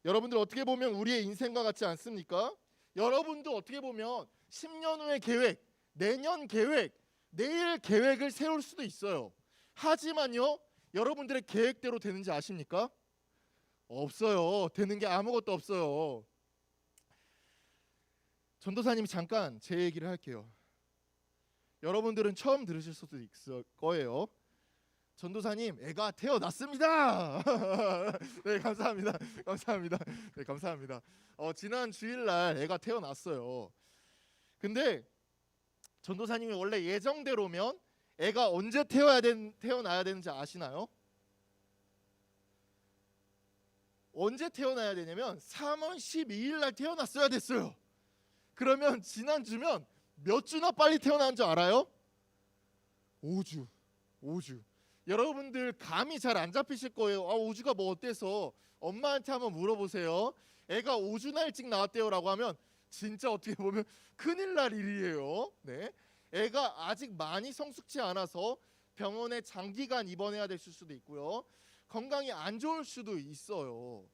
여러분들 어떻게 보면 우리의 인생과 같지 않습니까? 여러분도 어떻게 보면 10년 후의 계획, 내년 계획, 내일 계획을 세울 수도 있어요. 하지만요, 여러분들의 계획대로 되는지 아십니까? 없어요. 되는 게 아무것도 없어요. 전도사님이 잠깐 제 얘기를 할게요. 여러분들은 처음 들으실 수도 있을 거예요. 전도사님, 애가 태어났습니다. 네, 감사합니다. 감사합니다. 네, 감사합니다. 지난 주일날 애가 태어났어요. 근데 전도사님이 원래 예정대로면 애가 언제 태어나야 되는지 아시나요? 언제 태어나야 되냐면 3월 12일 날 태어났어야 됐어요. 그러면 지난주면 몇 주나 빨리 태어난 줄 알아요? 5주. 여러분들 감이 잘 안 잡히실 거예요. 5주가 뭐 어때서? 엄마한테 한번 물어보세요. 애가 5주나 일찍 나왔대요라고 하면 진짜 어떻게 보면 큰일 날 일이에요. 네, 애가 아직 많이 성숙치 않아서 병원에 장기간 입원해야 될 수도 있고요. 건강이 안 좋을 수도 있어요.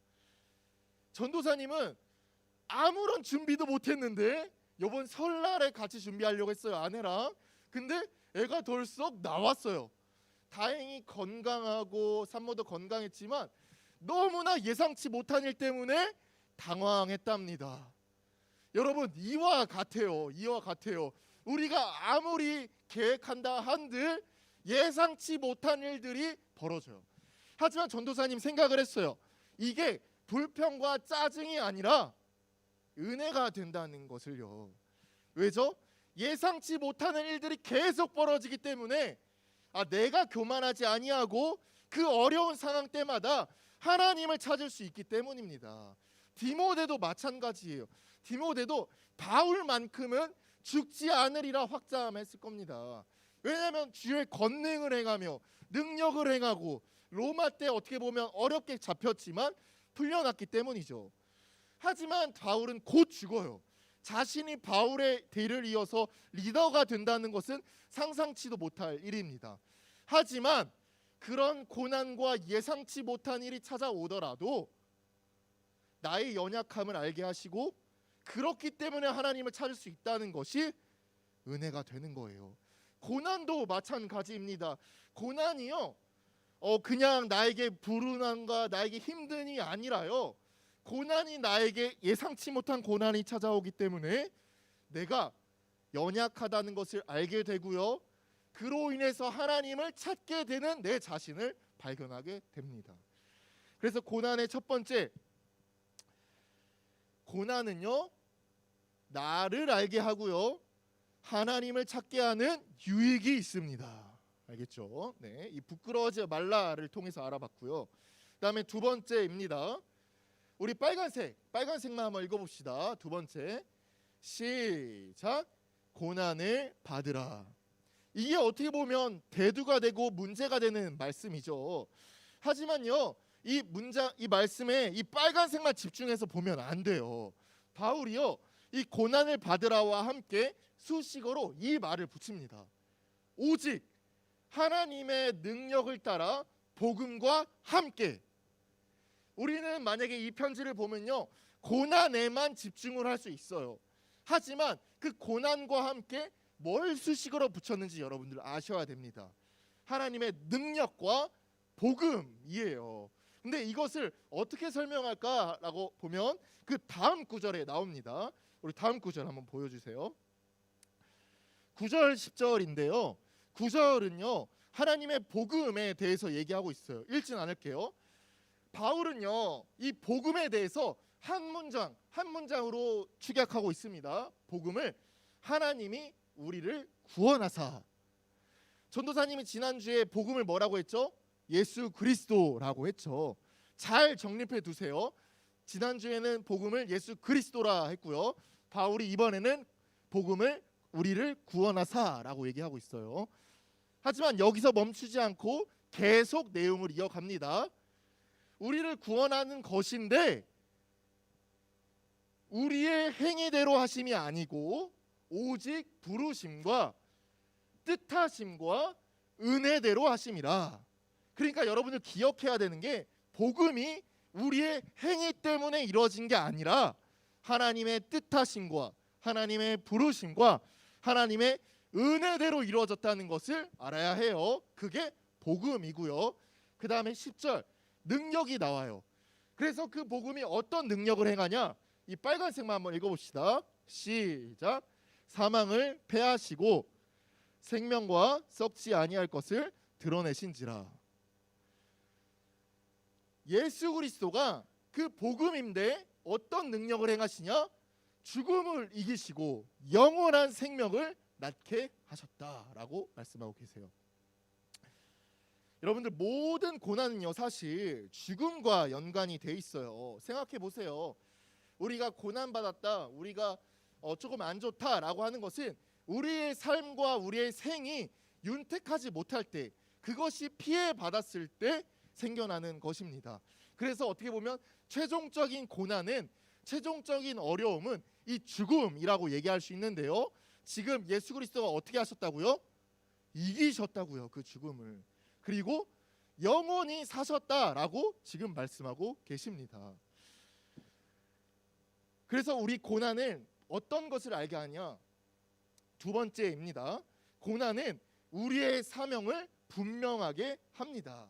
전도사님은 아무런 준비도 못했는데 이번 설날에 같이 준비하려고 했어요, 아내랑. 근데 애가 덜썩 나왔어요. 다행히 건강하고 산모도 건강했지만 너무나 예상치 못한 일 때문에 당황했답니다. 여러분, 이와 같아요. 이와 같아요. 우리가 아무리 계획한다 한들 예상치 못한 일들이 벌어져요. 하지만 전도사님 생각을 했어요. 이게 불평과 짜증이 아니라 은혜가 된다는 것을요. 왜죠? 예상치 못하는 일들이 계속 벌어지기 때문에 내가 교만하지 아니하고 그 어려운 상황 때마다 하나님을 찾을 수 있기 때문입니다. 디모데도 마찬가지예요. 디모데도 바울만큼은 죽지 않으리라 확장했을 겁니다. 왜냐하면 주의 권능을 행하며 능력을 행하고 로마 때 어떻게 보면 어렵게 잡혔지만 풀려났기 때문이죠. 하지만 바울은 곧 죽어요. 자신이 바울의 뒤를 이어서 리더가 된다는 것은 상상치도 못할 일입니다. 하지만 그런 고난과 예상치 못한 일이 찾아오더라도 나의 연약함을 알게 하시고 그렇기 때문에 하나님을 찾을 수 있다는 것이 은혜가 되는 거예요. 고난도 마찬가지입니다. 고난이요, 그냥 나에게 불운함과 나에게 힘든이 아니라요, 고난이 나에게 예상치 못한 고난이 찾아오기 때문에 내가 연약하다는 것을 알게 되고요, 그로 인해서 하나님을 찾게 되는 내 자신을 발견하게 됩니다. 그래서 고난의 첫 번째, 고난은요, 나를 알게 하고요, 하나님을 찾게 하는 유익이 있습니다. 알겠죠? 네, 이 부끄러워하지 말라를 통해서 알아봤고요. 그다음에 두 번째입니다. 우리 빨간색만 한번 읽어봅시다. 두 번째, 시작. 고난을 받으라. 이게 어떻게 보면 대두가 되고 문제가 되는 말씀이죠. 하지만요, 이 말씀에 이 빨간색만 집중해서 보면 안 돼요. 바울이요, 이 고난을 받으라와 함께 수식어로 이 말을 붙입니다. 오직 하나님의 능력을 따라 복음과 함께. 우리는 만약에 이 편지를 보면요, 고난에만 집중을 할 수 있어요. 하지만 그 고난과 함께 뭘 수식어로 붙였는지 여러분들 아셔야 됩니다. 하나님의 능력과 복음이에요. 근데 이것을 어떻게 설명할까라고 보면 그 다음 구절에 나옵니다. 우리 다음 구절 한번 보여주세요. 9절 10절인데요. 9절은요, 하나님의 복음에 대해서 얘기하고 있어요. 읽진 않을게요. 바울은요, 이 복음에 대해서 한 문장으로 축약하고 있습니다. 복음을 하나님이 우리를 구원하사. 전도사님이 지난주에 복음을 뭐라고 했죠? 예수 그리스도라고 했죠. 잘 정립해 두세요. 지난주에는 복음을 예수 그리스도라 했고요, 바울이 이번에는 복음을 우리를 구원하사라고 얘기하고 있어요. 하지만 여기서 멈추지 않고 계속 내용을 이어갑니다. 우리를 구원하는 것인데 우리의 행위대로 하심이 아니고 오직 부르심과 뜻하심과 은혜대로 하심이라. 그러니까 여러분들 기억해야 되는 게 복음이 우리의 행위 때문에 이루어진 게 아니라 하나님의 뜻하심과 하나님의 부르심과 하나님의 은혜대로 이루어졌다는 것을 알아야 해요. 그게 복음이고요. 그 다음에 10절 능력이 나와요. 그래서 그 복음이 어떤 능력을 행하냐, 이 빨간색만 한번 읽어봅시다. 시작. 사망을 패하시고 생명과 썩지 아니할 것을 드러내신지라. 예수 그리스도가 그 복음인데 어떤 능력을 행하시냐, 죽음을 이기시고 영원한 생명을 낳게 하셨다라고 말씀하고 계세요. 여러분들, 모든 고난은요, 사실 죽음과 연관이 돼 있어요. 생각해 보세요. 우리가 고난받았다, 우리가 조금 안 좋다라고 하는 것은 우리의 삶과 우리의 생이 윤택하지 못할 때, 그것이 피해받았을 때 생겨나는 것입니다. 그래서 어떻게 보면 최종적인 고난은 최종적인 어려움은 이 죽음이라고 얘기할 수 있는데요. 지금 예수 그리스도가 어떻게 하셨다고요? 이기셨다고요. 그 죽음을. 그리고 영원히 사셨다라고 지금 말씀하고 계십니다. 그래서 우리 고난은 어떤 것을 알게 하냐? 두 번째입니다. 고난은 우리의 사명을 분명하게 합니다.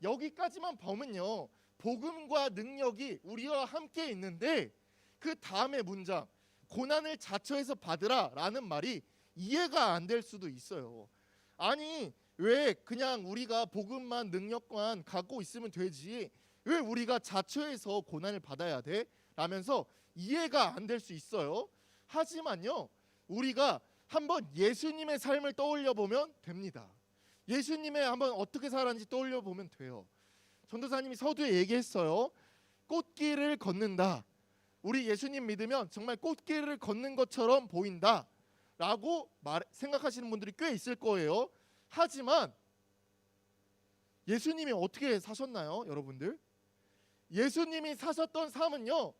여기까지만 보면요, 복음과 능력이 우리와 함께 있는데 그 다음의 문장, 고난을 자처해서 받으라 라는 말이 이해가 안 될 수도 있어요. 아니, 왜 그냥 우리가 복음만 능력만 갖고 있으면 되지, 왜 우리가 자처해서 고난을 받아야 돼? 라면서 이해가 안 될 수 있어요. 하지만요, 우리가 한번 예수님의 삶을 떠올려 보면 됩니다. 예수님의 한번 어떻게 살았는지 떠올려 보면 돼요. 전도사님이 서두에 얘기했어요. 꽃길을 걷는다. 우리 예수님 믿으면 정말 꽃길을 걷는 것처럼 보인다 라고 생각하시는 분들이 꽤 있을 거예요. 하지만 예수님이 어떻게 사셨나요, 여러분들? 예수님이 사셨던 삶은요,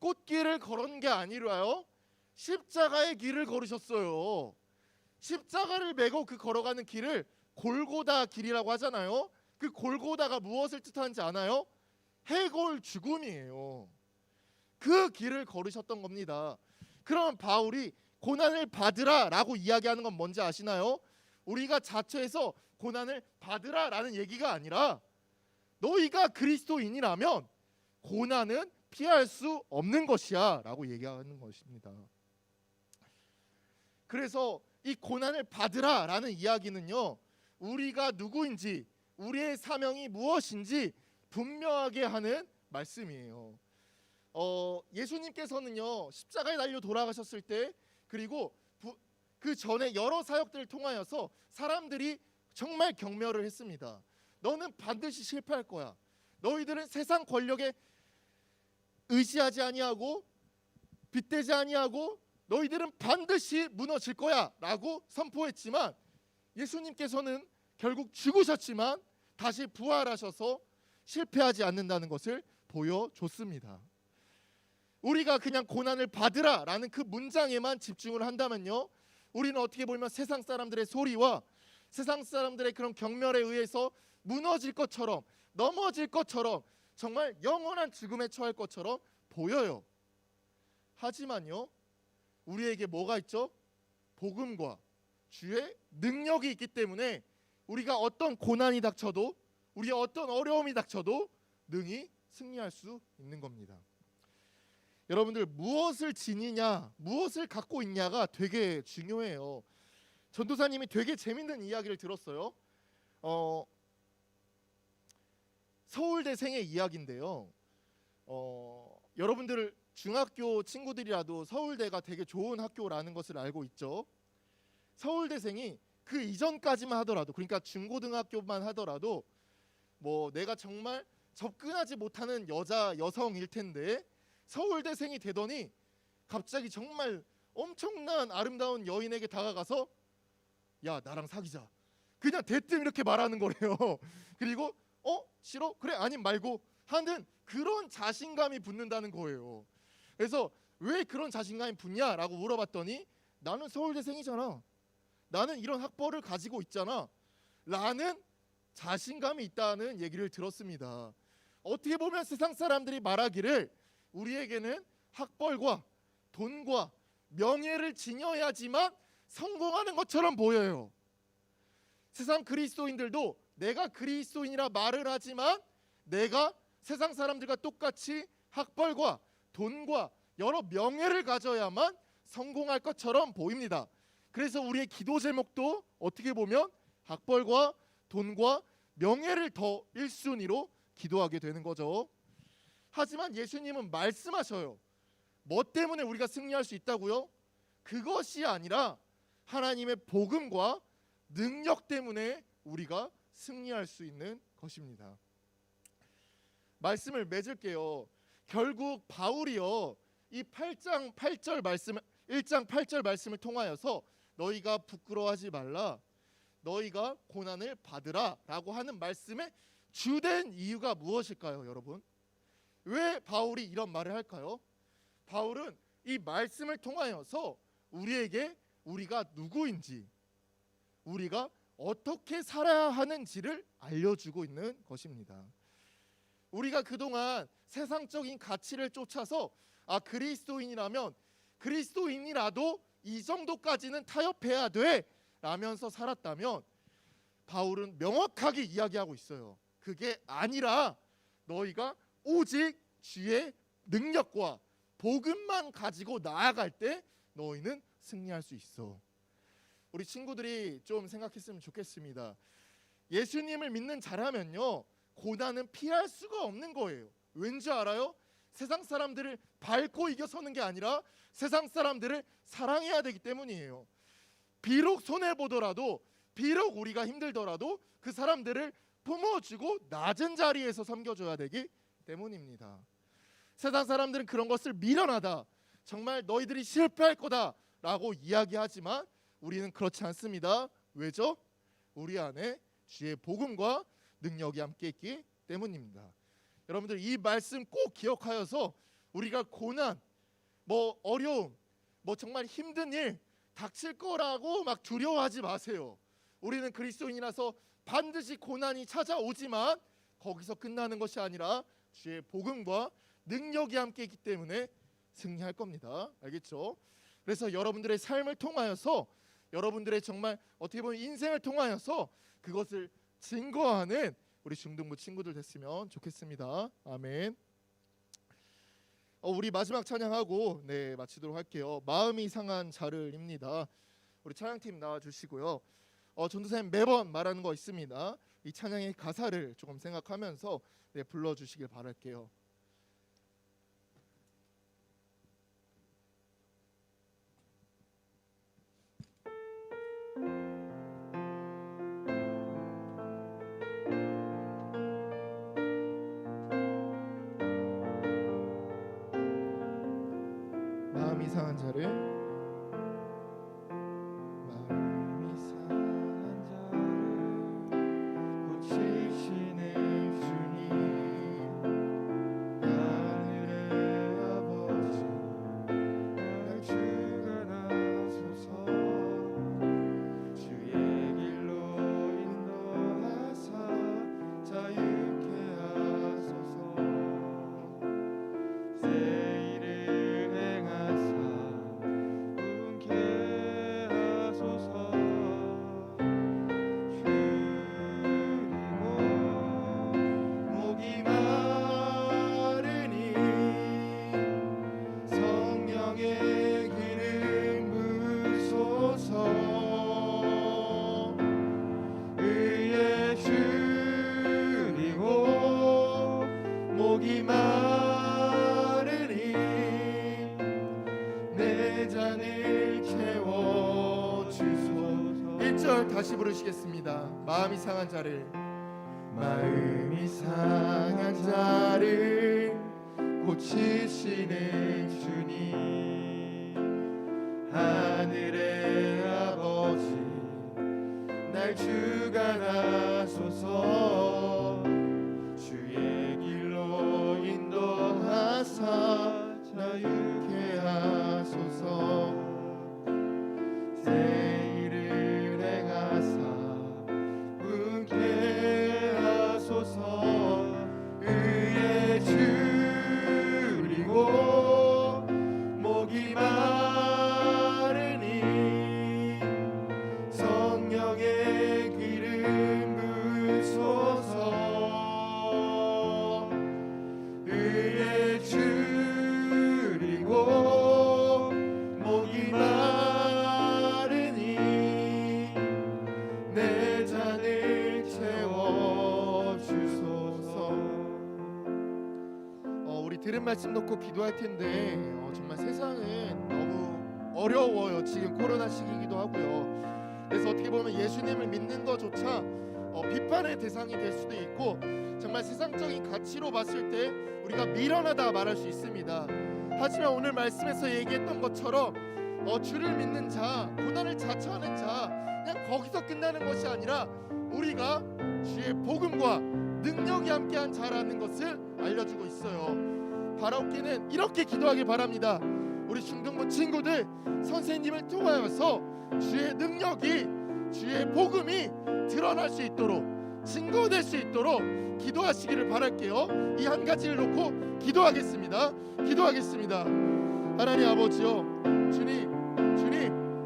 꽃길을 걸은 게 아니라요, 십자가의 길을 걸으셨어요. 십자가를 메고 그 걸어가는 길을 골고다 길이라고 하잖아요. 그 골고다가 무엇을 뜻하는지 아나요? 해골 죽음이에요. 그 길을 걸으셨던 겁니다. 그럼 바울이 고난을 받으라 라고 이야기하는 건 뭔지 아시나요? 우리가 자처해서 고난을 받으라 라는 얘기가 아니라 너희가 그리스도인이라면 고난은 피할 수 없는 것이야 라고 얘기하는 것입니다. 그래서 이 고난을 받으라 라는 이야기는요, 우리가 누구인지, 우리의 사명이 무엇인지 분명하게 하는 말씀이에요. 예수님께서는요, 십자가에 달려 돌아가셨을 때, 그리고 그 전에 여러 사역들을 통하여서 사람들이 정말 경멸을 했습니다. 너는 반드시 실패할 거야. 너희들은 세상 권력에 의지하지 아니하고 빗대지 아니하고 너희들은 반드시 무너질 거야 라고 선포했지만, 예수님께서는 결국 죽으셨지만 다시 부활하셔서 실패하지 않는다는 것을 보여줬습니다. 우리가 그냥 고난을 받으라 라는 그 문장에만 집중을 한다면요, 우리는 어떻게 보면 세상 사람들의 소리와 세상 사람들의 그런 경멸에 의해서 무너질 것처럼, 넘어질 것처럼, 정말 영원한 죽음에 처할 것처럼 보여요. 하지만요, 우리에게 뭐가 있죠? 복음과 주의 능력이 있기 때문에 우리가 어떤 고난이 닥쳐도, 우리의 어떤 어려움이 닥쳐도 능히 승리할 수 있는 겁니다. 여러분들, 무엇을 지니냐, 무엇을 갖고 있냐가 되게 중요해요. 전도사님이 되게 재밌는 이야기를 들었어요. 서울대생의 이야기인데요. 여러분들 중학교 친구들이라도 서울대가 되게 좋은 학교라는 것을 알고 있죠. 서울대생이 그 이전까지만 하더라도, 그러니까 중고등학교만 하더라도 뭐 내가 정말 접근하지 못하는 여성일 텐데 서울대생이 되더니 갑자기 정말 엄청난 아름다운 여인에게 다가가서 야, 나랑 사귀자, 그냥 대뜸 이렇게 말하는 거래요. 그리고 싫어? 그래, 아님 말고 하는 그런 자신감이 붙는다는 거예요. 그래서 왜 그런 자신감이 붙냐라고 물어봤더니 나는 서울대생이잖아, 나는 이런 학벌을 가지고 있잖아 라는 자신감이 있다는 얘기를 들었습니다. 어떻게 보면 세상 사람들이 말하기를 우리에게는 학벌과 돈과 명예를 지녀야지만 성공하는 것처럼 보여요. 세상 그리스도인들도 내가 그리스도인이라 말을 하지만 내가 세상 사람들과 똑같이 학벌과 돈과 여러 명예를 가져야만 성공할 것처럼 보입니다. 그래서 우리의 기도 제목도 어떻게 보면 학벌과 돈과 명예를 더 1순위로 기도하게 되는 거죠. 하지만 예수님은 말씀하셔요. 뭐 때문에 우리가 승리할 수 있다고요? 그것이 아니라 하나님의 복음과 능력 때문에 우리가 승리할 수 있는 것입니다. 말씀을 맺을게요. 결국 바울이요, 이 8장 8절 말씀, 1장 8절 말씀을 통하여서 너희가 부끄러워하지 말라, 너희가 고난을 받으라 라고 하는 말씀의 주된 이유가 무엇일까요, 여러분? 왜 바울이 이런 말을 할까요? 바울은 이 말씀을 통하여서 우리에게 우리가 누구인지, 우리가 어떻게 살아야 하는지를 알려주고 있는 것입니다. 우리가 그동안 세상적인 가치를 쫓아서 그리스도인이라면 그리스도인이라도 이 정도까지는 타협해야 돼 라면서 살았다면, 바울은 명확하게 이야기하고 있어요. 그게 아니라 너희가 오직 주의 능력과 복음만 가지고 나아갈 때 너희는 승리할 수 있어. 우리 친구들이 좀 생각했으면 좋겠습니다. 예수님을 믿는 자라면요, 고난은 피할 수가 없는 거예요. 왠지 알아요? 세상 사람들을 밟고 이겨서는 게 아니라 세상 사람들을 사랑해야 되기 때문이에요. 비록 손해보더라도, 비록 우리가 힘들더라도 그 사람들을 품어주고 낮은 자리에서 섬겨줘야 되기 때문입니다. 세상 사람들은 그런 것을 미련하다, 정말 너희들이 실패할 거다 라고 이야기하지만 우리는 그렇지 않습니다. 왜죠? 우리 안에 주의 복음과 능력이 함께 있기 때문입니다. 여러분들 이 말씀 꼭 기억하여서 우리가 고난, 어려움, 정말 힘든 일 닥칠 거라고 막 두려워하지 마세요. 우리는 그리스도인이라서 반드시 고난이 찾아오지만 거기서 끝나는 것이 아니라 주의 복음과 능력이 함께 있기 때문에 승리할 겁니다. 알겠죠? 그래서 여러분들의 삶을 통하여서, 여러분들의 정말 어떻게 보면 인생을 통하여서 그것을 증거하는 우리 중등부 친구들 됐으면 좋겠습니다. 아멘. 우리 마지막 찬양하고 마치도록 할게요. 마음이 상한 자를입니다. 우리 찬양팀 나와주시고요. 전도사님 매번 말하는 거 있습니다. 이 찬양의 가사를 조금 생각하면서 불러주시길 바랄게요. 마음이 상한 자를, 마음이 상한 자를 고치시는 주님, 하늘의 아버지 날 주가 나서서 주의 길로 인도하사 자유케 하소서. 새 일을 행하사 운케 하소서. 줄이고 목이 마르니 성령의 기름 부으소서. 의에 줄이고 목이 마르니 내 잔을 채워주소서. 1절 다시 부르시겠습니다. 마음이 상한 자를, 마음이 상한 자를 고치시는 주님, 하늘의 아버지 날 주가 나소서. 주의 길로 인도하사 자유케 하소서. 새 일을 행하사 운케 하소서. 의에 줄이고 목이 마르니 성령의 기름 부으소서. 의에 줄이고 목이 마르니 내 잔을 채워주소서. 우리 들은 말씀 놓고 기도할 텐데 정말 세상은 너무 어려워요. 지금 코로나 시기이기도 하고요. 그래서 어떻게 보면 예수님을 믿는 것조차 비판의 대상이 될 수도 있고, 정말 세상적인 가치로 봤을 때 우리가 미련하다 말할 수 있습니다. 하지만 오늘 말씀에서 얘기했던 것처럼 주를 믿는 자, 고난을 자처하는 자, 그냥 거기서 끝나는 것이 아니라 우리가 주의 복음과 능력이 함께한 자라는 것을 알려주고 있어요. 바라옵기는 이렇게 기도하길 바랍니다. 우리 중등부 친구들 선생님을 통하여서 주의 능력이, 주의 복음이 드러날 수 있도록, 증거될 수 있도록 기도하시기를 바랄게요. 이 한 가지를 놓고 기도하겠습니다. 하나님 아버지요, 주님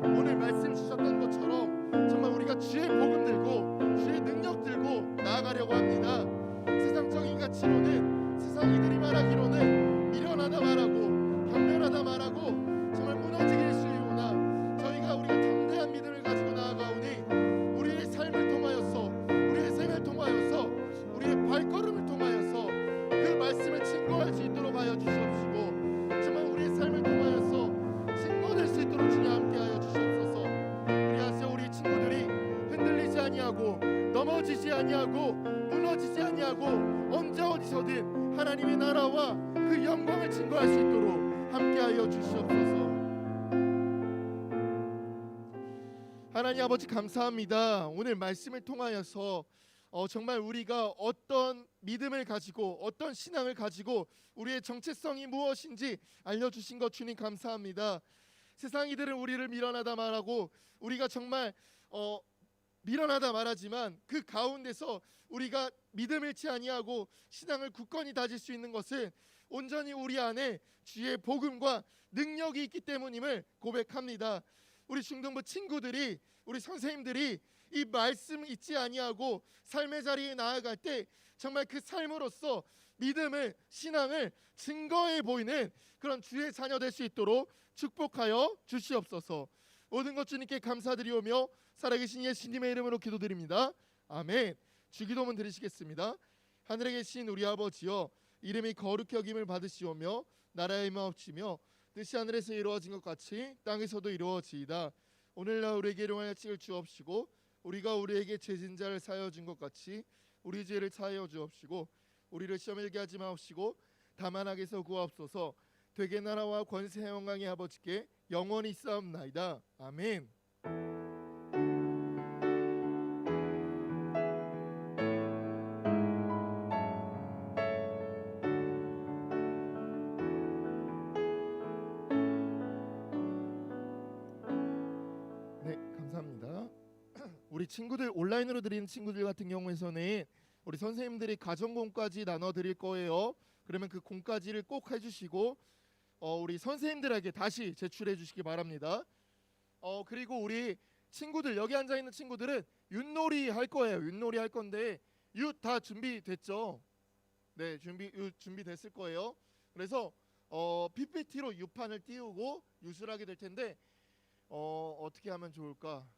오늘 말씀 주셨던 것처럼 정말 우리가 주의 복음 들고 주의 능력 들고 나아가려고 합니다. 세상적인 가치로는, 세상 이들이 말하기로는 미련하다 말하고 경멸하다 말하고 정말 무너지게 되시려나 저희가 우리가 담대한 믿음을 가지고 나아가오니 우리의 삶을 통하여서, 우리의 생을 통하여서, 우리의 발걸음을 통하여서 그 말씀을 증거할 수 있도록 하여 주시옵시고, 정말 우리의 삶을 통하여서 증거될 수 있도록 주님 함께하여 주시옵소서. 그리하여 우리 친구들이 흔들리지 아니하고 넘어지지 아니하고 무너지지 아니하고 언제 어디서든 하나님의 나라와 그 영광을 증거할 수 있도록 함께하여 주시옵소서. 하나님 아버지 감사합니다. 오늘 말씀을 통하여서 정말 우리가 어떤 믿음을 가지고 어떤 신앙을 가지고 우리의 정체성이 무엇인지 알려주신 것 주님 감사합니다. 세상 이들은 우리를 미련하다 말하고 우리가 정말 미련하다 말하지만 그 가운데서 우리가 믿음을 잃지 아니하고 신앙을 굳건히 다질 수 있는 것은 온전히 우리 안에 주의 복음과 능력이 있기 때문임을 고백합니다. 우리 중등부 친구들이, 우리 선생님들이 이 말씀 잊지 아니하고 삶의 자리에 나아갈 때 정말 그 삶으로서 믿음을, 신앙을 증거해 보이는 그런 주의 자녀 될 수 있도록 축복하여 주시옵소서. 모든 것 주님께 감사드리오며 살아계신 예수님의 이름으로 기도드립니다. 아멘. 주기도문 드리시겠습니다. 하늘에 계신 우리 아버지여, 이름이 거룩히 여김을 받으시오며 나라의 마옵시며 뜻이 하늘에서 이루어진 것 같이 땅에서도 이루어지이다. 오늘날 우리에게 일용할 칙을 주옵시고 우리가 우리에게 죄진 자를 사하여 준 것 같이 우리 죄를 사하여 주옵시고 우리를 시험에 들게 하지 마옵시고 다만 악에서 구하옵소서. 되게 나라와 권세 영광의 아버지께 영원히 있사옵나이다. 아멘. 네, 감사합니다. 우리 친구들, 온라인으로 드리는 친구들 같은 경우에서는 우리 선생님들이 가정공까지 나눠 드릴 거예요. 그러면 그 공까지를 꼭 해주시고 우리 선생님들에게 다시 제출해 주시기 바랍니다. 그리고 우리 친구들, 여기 앉아 있는 친구들은 윷놀이 할 거예요. 윷놀이 할 건데 윷 다 준비됐죠? 네, 준비됐을 거예요. 그래서 PPT로 윷판을 띄우고 윷을 하게 될 텐데 어떻게 하면 좋을까?